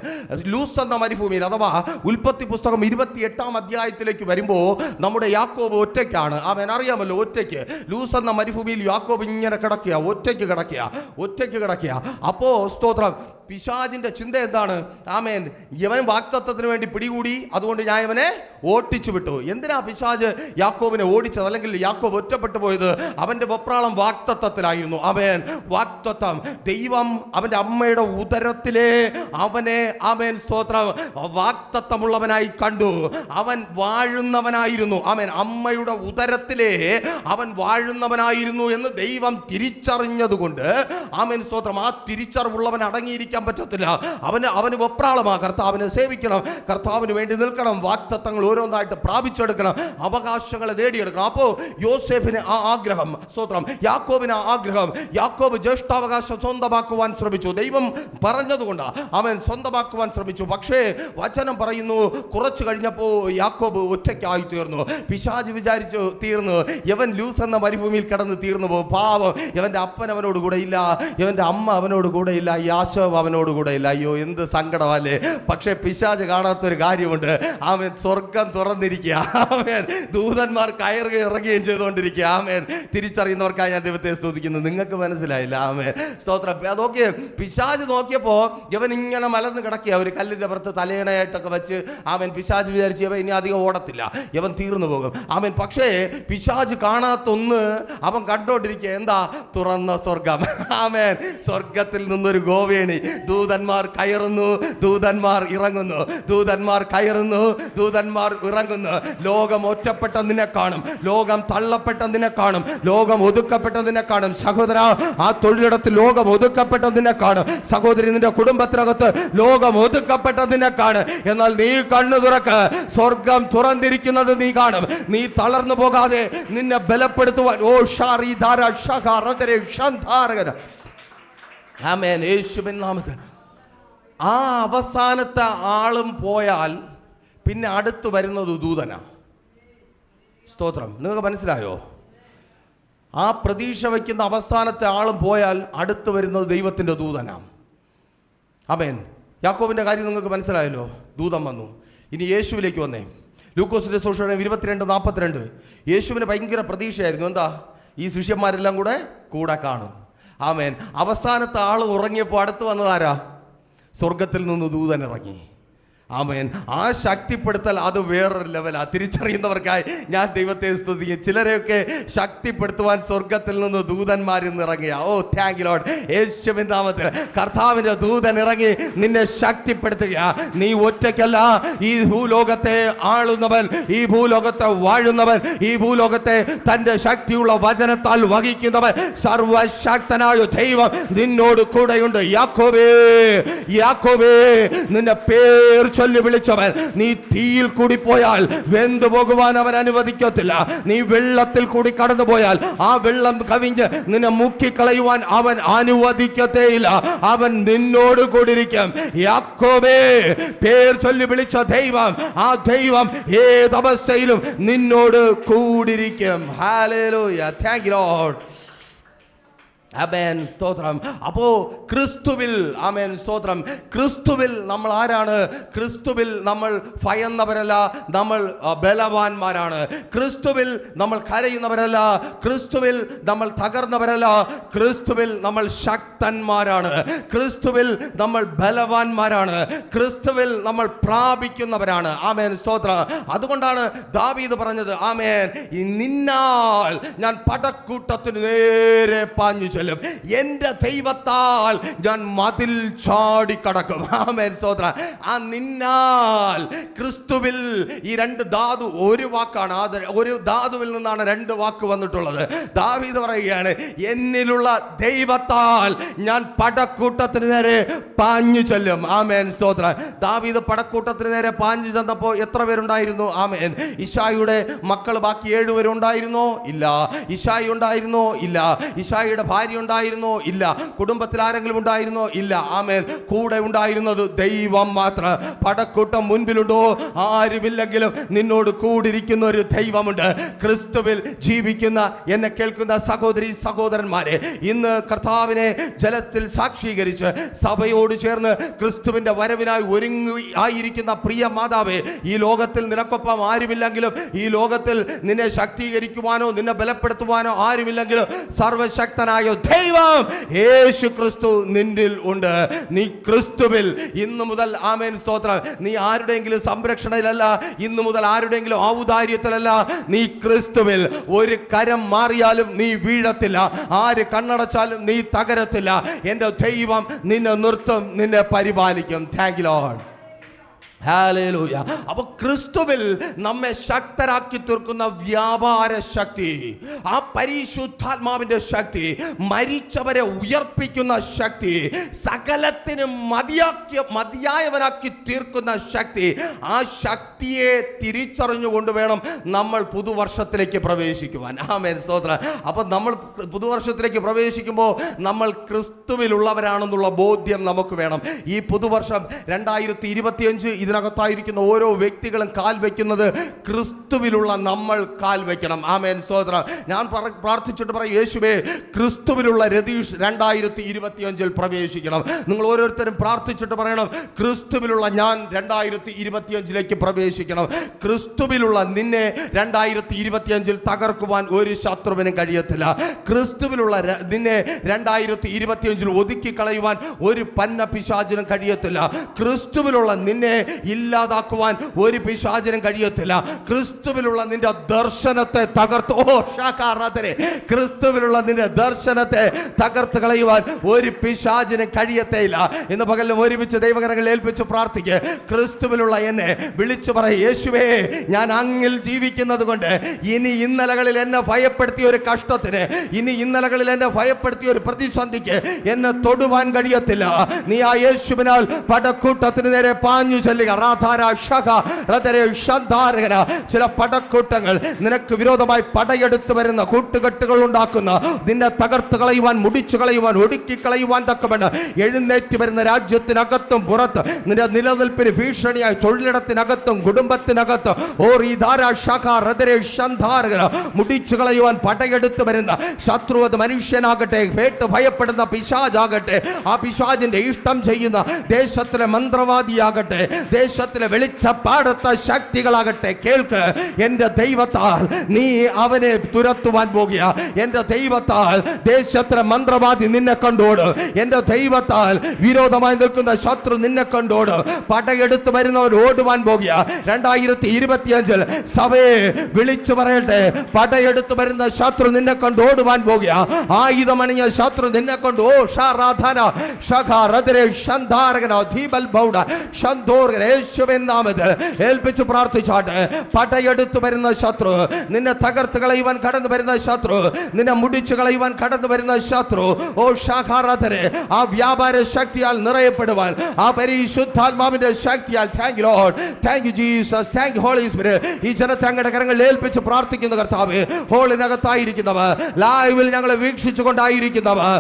ലൂസ് എന്ന മരുഭൂമിയിൽ, അഥവാ ഉൽപ്പത്തി പുസ്തകം 28-ാം അധ്യായത്തിലേക്ക് വരുമ്പോൾ നമ്മുടെ യാക്കോബ് ഒറ്റയ്ക്കാണ്. ആമേൻ. അറിയാമല്ലോ, ഒറ്റയ്ക്ക്. ലൂസ് എന്ന മരുഭൂമിയിൽ യാക്കോബ് ഇങ്ങനെ കിടക്കുക, ഒറ്റയ്ക്ക് കിടക്കുക. അപ്പോൾ സ്തോത്രം, പിശാചിന്റെ ചിന്ത എന്താണ്? ആമേൻ, ഇവൻ വാഗ്ദത്തത്തിന് വേണ്ടി പിടികൂടി, അതുകൊണ്ട് ഞാൻ ഇവനെ ഓട്ടിച്ചു വിട്ടു. എന്തിനാ പിശാച് യാക്കോബിനെ ഓടിച്ചത്, അല്ലെങ്കിൽ യാക്കോബ് ഒറ്റപ്പെട്ടു പോയത്? അവന്റെ വെപ്രാളം വാഗ്ദത്തത്തിലായിരുന്നു. ആമേൻ, വാഗ്ദത്തം. ദൈവം അവന്റെ അമ്മയുടെ ഉദരത്തിലെ അവനെ, ആമേൻ സ്തോത്രം, വാഗ്ദത്തമുള്ളവനായി കണ്ടു. അവൻ വാഴുന്നവനായിരുന്നു. ആമേൻ, അമ്മയുടെ ഉദരത്തിലെ അവൻ വാഴുന്നവനായിരുന്നു എന്ന് ദൈവം തിരിച്ചറിഞ്ഞതുകൊണ്ട്, ആമേൻ സ്തോത്രം, ആ തിരിച്ചറിവുള്ളവൻ അടങ്ങിയിരിക്കാൻ പറ്റത്തില്ല. അവന് വെപ്രാളമാ. കർത്താവിനെ സേവിക്കണം, കർത്താവിന് വേണ്ടി നിൽക്കണം, വാഗ്ദത്തങ്ങൾ ഓരോന്നായിട്ട് പ്രാപിച്ചെടുക്കണം, അവകാശങ്ങളെ നേടിയെടുക്കണം. അപ്പോൾ യോസേഫിന് ആ ആഗ്രഹം, സ്തോത്രം, യാക്കോബിന് ആ ആഗ്രഹം. യാക്കോബ് ജ്യേഷ്ഠാവകാശം സ്വന്തമാക്കുവാൻ ശ്രമിച്ചു. ദൈവം പറഞ്ഞതുകൊണ്ട് അവൻ സ്വന്തമാക്കുവാൻ ശ്രമിച്ചു. പക്ഷേ വചനം പറയുന്നു, കുറച്ചു കഴിഞ്ഞപ്പോൾ യാക്കോബ് ഒറ്റയ്ക്കായി തീർന്നു. പിശാച് വിചാരിച്ചു തീർന്നു, യവൻ ലൂസ് എന്ന മരുഭൂമിയിൽ കിടന്ന് തീർന്നു പോകും. പാവം, ഇവന്റെ അപ്പൻ അവനോട് കൂടെ ഇല്ല, ഇവന്റെ അമ്മ അവനോട് കൂടെ ഇല്ല, യാശോബ് അവനോട് കൂടെ ഇല്ല. അയ്യോ, എന്ത് സങ്കടമല്ലേ. പക്ഷേ പിശാച് കാണാത്തൊരു കാര്യമുണ്ട്. അവൻ സ്വർഗം തുറന്നിരിക്കുക. അവൻ ദൂതന്മാർ കയറുകയും ഇറങ്ങുകയും ചെയ്തുകൊണ്ടിരിക്കുക. ആമേൻ. തിരിച്ചറിയുന്നവർക്കായി ഞാൻ ദൈവത്തെ സ്തുതിക്കുന്നു. നിങ്ങൾക്ക് മനസ്സിലായില്ല? ആമേൻ സ്തോത്രം. അതൊക്കെ പിശാച് നോക്കിയപ്പോ ഇവൻ ഇങ്ങനെ മലർന്ന് കിടക്കുക, ഒരു കല്ലിന്റെ പുറത്ത് തലയണയായിട്ടൊക്കെ വെച്ച്. അവൻ പിശാച് വിചാരിച്ച് ഇവൻ ഇനി അധികം ഓടത്തില്ല, ഇവൻ തീർന്നു പോകും. അവൻ പക്ഷേ പിശാച് കാണാത്തൊന്ന് അവൻ കണ്ടോണ്ടിരിക്കുക. എന്താ? തുറന്ന സ്വർഗം. ആമേൻ. സ്വർഗത്തിൽ നിന്നൊരു ഗോവേണി. ദൂതന്മാർ കയറുന്നു, ദൂതന്മാർ ഇറങ്ങുന്നു, ദൂതന്മാർ കയറുന്നു, ദൂതന്മാർ ഇറങ്ങുന്നു. ലോകം ഒറ്റപ്പെട്ടതിനെ കാണും, ലോകം തള്ളപ്പെട്ടതിനെ കാണും, ലോകം ഒതുക്കപ്പെട്ടതിനെ കാണും. സഹോദര, ആ തൊഴിലിടത്ത് ലോകം ഒതുക്കപ്പെട്ടതിനെ കാണും. സഹോദരി, നിന്റെ കുടുംബത്തിനകത്ത് ലോകം ഒതുക്കപ്പെട്ടതിനെ കാണും. എന്നാൽ നീ കണ്ണു തുറക്ക്, സ്വർഗം തുറന്നിരിക്കുന്നത് നീ കാണും. നീ തളർന്നു പോകാതെ നിന്നെ ബലപ്പെടുത്തുവാൻ യേശുവിൻ നാമത്തിൽ ആ അവസാനത്തെ ആളും പോയാൽ പിന്നെ അടുത്ത് വരുന്നത് ദൂതനാ. സ്തോത്രം. നിങ്ങൾക്ക് മനസ്സിലായോ? ആ പ്രതീക്ഷ വയ്ക്കുന്ന അവസാനത്തെ ആളും പോയാൽ അടുത്ത് വരുന്നത് ദൈവത്തിൻ്റെ ദൂതനാണ്. ആമേൻ. യാക്കോബിൻ്റെ കാര്യം നിങ്ങൾക്ക് മനസ്സിലായല്ലോ. ദൂതൻ വന്നു. ഇനി യേശുവിലേക്ക് വന്നേ. ലൂക്കോസിന്റെ സുവിശേഷം 22:42. യേശുവിന് ഭയങ്കര പ്രതീക്ഷയായിരുന്നു. എന്താ? ഈ ശിഷ്യന്മാരെല്ലാം കൂടെ കാണും. ആമേൻ. അവസാനത്തെ ആൾ ഉറങ്ങിയപ്പോൾ അടുത്ത് വന്നതാരാ? സ്വർഗത്തിൽ നിന്ന് ദൂതൻ ഇറങ്ങി. ആമേൻ. ആ ശക്തിപ്പെടുത്തൽ അത് വേറൊരു ലെവലാ. തിരിച്ചറിയുന്നവർക്കായി ഞാൻ ദൈവത്തെ സ്തുതിക്കും. ചിലരെയൊക്കെ ശക്തിപ്പെടുത്തുവാൻ സ്വർഗത്തിൽ നിന്ന് ദൂതന്മാരിൽ നിന്ന് ഇറങ്ങിയ. ഓ താങ്ക് യു ലോർഡ്. യേശുവിൻ നാമത്തിൽ കർത്താവിന്റെ ദൂതൻ ഇറങ്ങി നിന്നെ ശക്തിപ്പെടുത്തുക. നീ ഒറ്റയ്ക്കല്ല. ഈ ഭൂലോകത്തെ ആളുന്നവൻ, ഈ ഭൂലോകത്തെ വാഴുന്നവൻ, ഈ ഭൂലോകത്തെ തന്റെ ശക്തിയുള്ള വചനത്താൽ വഹിക്കുന്നവൻ, സർവശക്തനായ ദൈവം നിന്നോട് കൂടെയുണ്ട്. യാക്കോബേ, യാക്കോബേ, നിന്റെ പേർ ചൊല്ലി വിളിച്ചവൻ. നീ തീയിൽ കൂടി പോയാൽ വെന്തു പോകുവാൻ അവൻ അനുവദിക്കത്തില്ല. നീ വെള്ളത്തിൽ കൂടി കടന്നു പോയാൽ ആ വെള്ളം കവിഞ്ഞ് നിന്നെ മുക്കിക്കളയുവാൻ അവൻ അനുവദിക്കത്തേയില്ല. അവൻ നിന്നോട് കൂടിയിരിക്കും. യാക്കോബേ, പേർ ചൊല്ലി വിളിച്ച ദൈവം, ആ ദൈവം ഏതവസ്ഥയിലും നിന്നോട് കൂടിയിരിക്കും. ഹല്ലേലൂയ. Thank you lord. ആമേൻ സ്തോത്രം. അപ്പോ ക്രിസ്തുവിൽ, ആമേൻ സ്തോത്രം, ക്രിസ്തുവിൽ നമ്മൾ ആരാണ്? ക്രിസ്തുവിൽ നമ്മൾ ഭയന്നവരല്ല, നമ്മൾ ബലവാന്മാരാണ്. ക്രിസ്തുവിൽ നമ്മൾ കരയുന്നവരല്ല, ക്രിസ്തുവിൽ നമ്മൾ തകർന്നവരല്ല, ക്രിസ്തുവിൽ നമ്മൾ ശക്തന്മാരാണ്, ക്രിസ്തുവിൽ നമ്മൾ ബലവാന്മാരാണ്, ക്രിസ്തുവിൽ നമ്മൾ പ്രാപിക്കുന്നവരാണ്. ആമേൻ സ്തോത്രം. അതുകൊണ്ടാണ് ദാവീദ് പറഞ്ഞത്, ആമേൻ, നിന്നാൽ ഞാൻ പടക്കൂട്ടത്തിന് നേരെ പാഞ്ഞു ചെല്ലും, എന്റെ ദൈവത്താൽ ഞാൻ മതിൽ ചാടിക്കടക്കും. ആമേൻ സ്തോത്രം. ആ നിന്നാൽ, ക്രിസ്തുവിൽ, ഈ രണ്ട് ധാതു ഒരു വാക്കാണ്. ഒരു ധാതുവിൽ നിന്നാണ് രണ്ട് വാക്ക് വന്നിട്ടുള്ളത്. ദാവീദ് പറയുകയാണ്, എന്നിലുള്ള ദൈവത്താൽ ഞാൻ പടക്കൂട്ടത്തിന് നേരെ പാഞ്ഞു ചെല്ലും. ആമേൻ സ്തോത്രം. ദാവീദ് പടക്കൂട്ടത്തിന് നേരെ പാഞ്ഞു ചെന്നപ്പോൾ എത്ര പേരുണ്ടായിരുന്നു? ആമേൻ. ഇശായിയുടെ മക്കൾ ബാക്കി 7 പേരുണ്ടായിരുന്നോ? ഇല്ല. ഇശായി ഉണ്ടായിരുന്നോ? ഇല്ല. ഇശായിയുടെ ഭാര്യ ഉണ്ടായിരുന്നോ? ഇല്ല. കുടുംബത്തിൽ ആരെങ്കിലും ഉണ്ടായിരുന്നോ? ഇല്ല. ആമേൻ. കൂടെ ഉണ്ടായിരുന്നത് ദൈവം മാത്രം. പടക്കൂട്ടം മുൻപിലുണ്ടോ? ആരുമില്ലെങ്കിലും നിന്നോട് കൂടിയിരിക്കുന്ന ഒരു ദൈവമുണ്ട്. ക്രിസ്തുവിൽ ജീവിക്കുന്ന എന്നെ കേൾക്കുന്ന സഹോദരി സഹോദരന്മാരെ, ഇന്ന് കർത്താവിനെ ജലത്തിൽ സാക്ഷീകരിച്ച് സഭയോട് ചേർന്ന് ക്രിസ്തുവിന്റെ വരവിനായി ഒരുങ്ങി ആയിരിക്കുന്ന പ്രിയ മാതാവേ, ഈ ലോകത്തിൽ നിനക്കൊപ്പം ആരുമില്ലെങ്കിലും, ഈ ലോകത്തിൽ നിന്നെ ശക്തീകരിക്കുവാനോ നിന്നെ ബലപ്പെടുത്തുവാനോ ആരുമില്ലെങ്കിലും സർവശക്തനായ ദൈവം യേശു ക്രിസ്തു നിന്നിൽ ഉണ്ട്. നീ ക്രിസ്തുവിൽ. ഇന്നു മുതൽ ആമേൻ സ്തോത്രം. നീ ആരുടെയെങ്കിലും സംരക്ഷണയിലല്ല, ഇന്നു മുതൽ ആരുടെയെങ്കിലും ഔദാര്യത്തിലല്ല, നീ ക്രിസ്തുവിൽ. ഒരു കരം മാറിയാലും നീ വീഴത്തില്ല, ആര് കണ്ണടച്ചാലും നീ തകരത്തില്ല. എൻ്റെ ദൈവം നിന്നെ നിർത്തും, നിന്നെ പരിപാലിക്കും. Thank you lord. ഹല്ലേലൂയ. അപ്പോൾ ക്രിസ്തുവിൽ നമ്മെ ശക്തരാക്കി തീർക്കുന്ന വ്യാപാര ശക്തി, ആ പരിശുദ്ധാത്മാവിൻ്റെ ശക്തി, മരിച്ചവരെ ഉയർപ്പിക്കുന്ന ശക്തി, സകലത്തിനും മതിയായവനാക്കി തീർക്കുന്ന ശക്തി, ആ ശക്തിയെ തിരിച്ചറിഞ്ഞുകൊണ്ട് വേണം നമ്മൾ പുതുവർഷത്തിലേക്ക് പ്രവേശിക്കുവാൻ. ആമേൻ സ്തോത്രം. അപ്പോൾ നമ്മൾ പുതുവർഷത്തിലേക്ക് പ്രവേശിക്കുമ്പോൾ നമ്മൾ ക്രിസ്തുവിലുള്ളവരാണെന്നുള്ള ബോധ്യം നമുക്ക് വേണം. ഈ പുതുവർഷം 2025 ഇതിനകത്തായിരിക്കുന്ന ഓരോ വ്യക്തികളും കാൽ വയ്ക്കുന്നത് ക്രിസ്തുവിലുള്ള നമ്മൾ കാൽ വയ്ക്കണം. ആമേൻ സ്തോത്രം. ഞാൻ പ്രാർത്ഥിച്ചിട്ട് പറയും, യേശുവേ ക്രിസ്തുവിലുള്ള രതീഷ് 2025 പ്രവേശിക്കണം. നിങ്ങൾ ഓരോരുത്തരും പ്രാർത്ഥിച്ചിട്ട് പറയണം, ക്രിസ്തുവിലുള്ള ഞാൻ 2025 പ്രവേശിക്കണം. ക്രിസ്തുവിലുള്ള നിന്നെ 2025 തകർക്കുവാൻ ഒരു ശത്രുവിനും കഴിയത്തില്ല. ക്രിസ്തുവിലുള്ള നിന്നെ 2025 ഒതുക്കി കളയുവാൻ ഒരു പന്ന പിശാചിനും കഴിയത്തില്ല. ക്രിസ്തുവിലുള്ള നിന്നെ ഇല്ലാതാക്കുവാൻ ഒരു പിശാചിനും കഴിയത്തില്ല. ക്രിസ്തുവിലുള്ള നിന്റെ ദർശനത്തെ തകർത്ത് ക്രിസ്തുവിലുള്ള നിന്റെ ദർശനത്തെ തകർത്ത് കളയുവാൻ ഒരു പിശാചിനും കഴിയത്തേയില്ല. ഇന്ന് പകലും ഒരുമിച്ച് ദൈവകരങ്ങളിൽ ഏൽപ്പിച്ച് പ്രാർത്ഥിക്കുക. ക്രിസ്തുവിലുള്ള എന്നെ വിളിച്ചു പറയും, യേശുവേ ഞാൻ അങ്ങിൽ ജീവിക്കുന്നത് കൊണ്ട് ഇനി ഇന്നലകളിൽ എന്നെ ഭയപ്പെടുത്തിയ ഒരു കഷ്ടത്തിന്, ഇനി ഇന്നലകളിൽ എന്നെ ഭയപ്പെടുത്തിയ ഒരു പ്രതിസന്ധിക്ക് എന്നെ തൊടുവാൻ കഴിയത്തില്ല. നീ ആ യേശുവിനാൽ പടക്കൂട്ടത്തിന് നേരെ പാഞ്ഞു ചെല്ലുക. ചില പടക്കൂട്ടങ്ങൾ നിനക്ക് വിരോധമായി പടയെടുത്ത് വരുന്ന കൂട്ടുകെട്ടുകൾ ഉണ്ടാക്കുന്ന, നിന്നെ തകർത്ത് കളയുവാൻ, മുടിച്ചു കളയുവാൻ, ഒടുക്കി കളയുവാൻ തക്കവണ്ണം എഴുന്നേറ്റ് വരുന്ന രാജ്യത്തിനകത്തും പുറത്ത് നിന്റെ നിലനിൽപ്പിന് ഭീഷണിയായി തൊഴിലിടത്തിനകത്തും കുടുംബത്തിനകത്തും മുടിച്ചു കളയുവാൻ പടയെടുത്ത് വരുന്ന ശത്രു, അത് മനുഷ്യനാകട്ടെ, കേട്ട് ഭയപ്പെടുന്ന പിശാചാകട്ടെ, ആ പിശാചിന്റെ ഇഷ്ടം ചെയ്യുന്ന ദേശത്തിലെ മന്ത്രവാദിയാകട്ടെ, ദേശത്തിലെ വെളിച്ചപ്പാടത്ത ശക്തികളാകട്ടെ, കേൾക്ക്, എന്റെ ദൈവത്താൽ നീ അവനെ തുരത്തുവാൻ പോകുക. എന്റെ ദൈവത്താൽ ദേശത്തിലെ മന്ത്രവാദി നിന്നെ കണ്ടോട്. എന്റെ ദൈവത്താൽ വിരോധമായി നിൽക്കുന്ന ശത്രു നിന്നെ കണ്ടോട്. പടയെടുത്ത് വരുന്നവർ ഓടുവാൻ പോകുക. 2025 സഭയെ വിളിച്ചു പറയട്ടെ, പടയെടുത്ത് വരുന്ന ശത്രു നിന്നെ കണ്ട് ഓടുവാൻ പോകുക. ആയുധമണിഞ്ഞ ശത്രു നിന്നെ കൊണ്ട് യേശുവിൻ നാമത്തിൽ ഏൽപ്പിച്ച് പ്രാർത്ഥിച്ചാട്ടെ. പടയെടുത്ത് വരുന്ന ശത്രു, നിന്നെ തകർത്ത് കളയുവാൻ കടന്നു വരുന്ന ശത്രു, നിന്നെ മുടിച്ചു കളയുവാൻ കടന്നു വരുന്ന ശത്രു, ആ വ്യാപാര ശക്തിയാൽ നിറയപ്പെടുവാൻ, ആ പരിശുദ്ധാത്മാവിന്റെ ശക്തിയാൽ. Thank you Lord, thank you Jesus, thank you Holy Spirit. ഈ ജനത്തെ അങ്ങയുടെ കരങ്ങളിൽ ഏൽപ്പിച്ച് പ്രാർത്ഥിക്കുന്ന കർത്താവേ, ഹോളിനകത്തായിരിക്കുന്നവർ, ലൈവിൽ ഞങ്ങളെ വീക്ഷിച്ചു കൊണ്ടായിരിക്കുന്നവർ,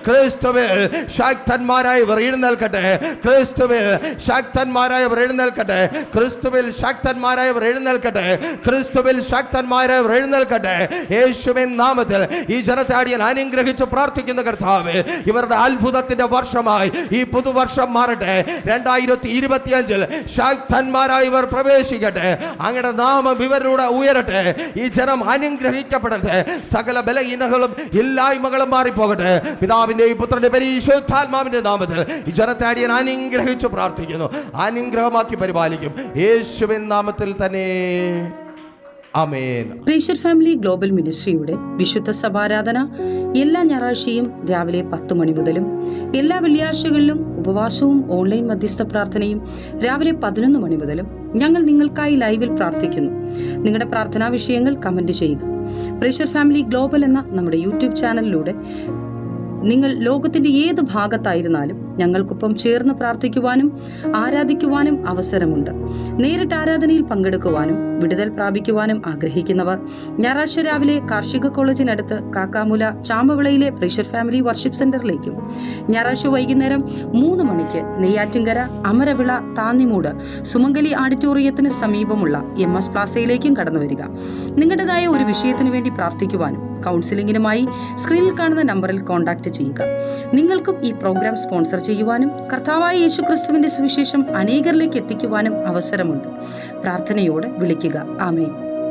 ക്രിസ്തുവിൽ ശക്തന്മാരായവർ എഴുന്നേൽക്കട്ടെ. ക്രിസ്തുവിൽ ശക്തന്മാരായവർ എഴുന്നേൽക്കട്ടെ. ക്രിസ്തുവിൽ ശക്തന്മാരായവർ എഴുന്നേൽക്കട്ടെ. ക്രിസ്തുവിൽ ശക്തന്മാരായവർ എഴുന്നേൽക്കട്ടെ. യേശുവിൻ നാമത്തിൽ ഈ ജനത്തെ അടിയൻ അനുഗ്രഹിച്ച് പ്രാർത്ഥിക്കുന്ന കർത്താവേ, ഇവരുടെ അത്ഭുതത്തിന്റെ വർഷമായി ഈ പുതുവർഷം മാറട്ടെ. 2025 ശക്തന്മാരായവർ പ്രവേശിക്കട്ടെ. അങ്ങയുടെ നാമം ഇവരിലൂടെ ഉയരട്ടെ. ഈ ജനം അനുഗ്രഹിക്കപ്പെടട്ടെ. സകല ബലഹീനതകളും ഇല്ലായ്മകളും മാറിപ്പോകട്ടെ. പിതാവിന്റെയും പുത്രന്റെ പരിശുദ്ധാത്മാവിന്റെ നാമത്തിൽ ഈ ജനത്തെ അടിയൻ അനുഗ്രഹിച്ച് പ്രാർത്ഥിക്കുന്നു. അനുഗ്രഹമാക്കി പരിപാലിക്കും യേശുവിൻ നാമത്തിൽ തന്നെ. ആമേൻ. പ്രീഷർ ഫാമിലി ഗ്ലോബൽ മിനിസ്ട്രിയുടെ വിശുദ്ധ സഭാരാധന എല്ലാ ഞായറാഴ്ചയും രാവിലെ 10 മണി മുതലും എല്ലാ വെള്ളിയാഴ്ചകളിലും ഉപവാസവും ഓൺലൈൻ മധ്യസ്ഥ പ്രാർത്ഥനയും രാവിലെ 11 മണി മുതലും ഞങ്ങൾ നിങ്ങൾക്കായി ലൈവിൽ പ്രാർത്ഥിക്കുന്നു. നിങ്ങളുടെ പ്രാർത്ഥനാ വിഷയങ്ങൾ കമന്റ് ചെയ്യുക. പ്രീഷർ ഫാമിലി ഗ്ലോബൽ എന്ന നമ്മുടെ യൂട്യൂബ് ചാനലിലൂടെ നിങ്ങൾ ലോകത്തിന്റെ ഏത് ഭാഗത്തായിരുന്നാലും ഞങ്ങൾക്കൊപ്പം ചേർന്ന് പ്രാർത്ഥിക്കുവാനും ആരാധിക്കുവാനും അവസരമുണ്ട്. നേരിട്ട് ആരാധനയിൽ പങ്കെടുക്കുവാനും വിടുതൽ പ്രാപിക്കുവാനും ആഗ്രഹിക്കുന്നവർ ഞായറാഴ്ച രാവിലെ കാർഷിക കോളേജിനടുത്ത് കാക്കാമുല ചാമ്പവിളയിലെ പ്രീഷർ ഫാമിലി വർഷിപ്പ് സെന്ററിലേക്കും ഞായറാഴ്ച വൈകുന്നേരം 3 മണിക്ക് നെയ്യാറ്റിൻകര അമരവിള താന്നിമൂട് സുമംഗലി ഓഡിറ്റോറിയത്തിന് സമീപമുള്ള MS പ്ലാസയിലേക്കും കടന്നു വരിക. നിങ്ങളുടേതായ ഒരു വിഷയത്തിന് വേണ്ടി പ്രാർത്ഥിക്കുവാനും കൗൺസിലിംഗിനുമായി സ്ക്രീനിൽ കാണുന്ന നമ്പറിൽ കോൺടാക്ട് ചെയ്യുക. നിങ്ങൾക്കും ഈ പ്രോഗ്രാം സ്പോൺസർ ചെയ്യുവാനും കർത്താവായ യേശുക്രിസ്തുവിന്റെ സുവിശേഷം അനേകരിലേക്ക് എത്തിക്കുവാനും അവസരമുണ്ട്. പ്രാർത്ഥനയോടെ വിളിക്കുക. ആമേൻ.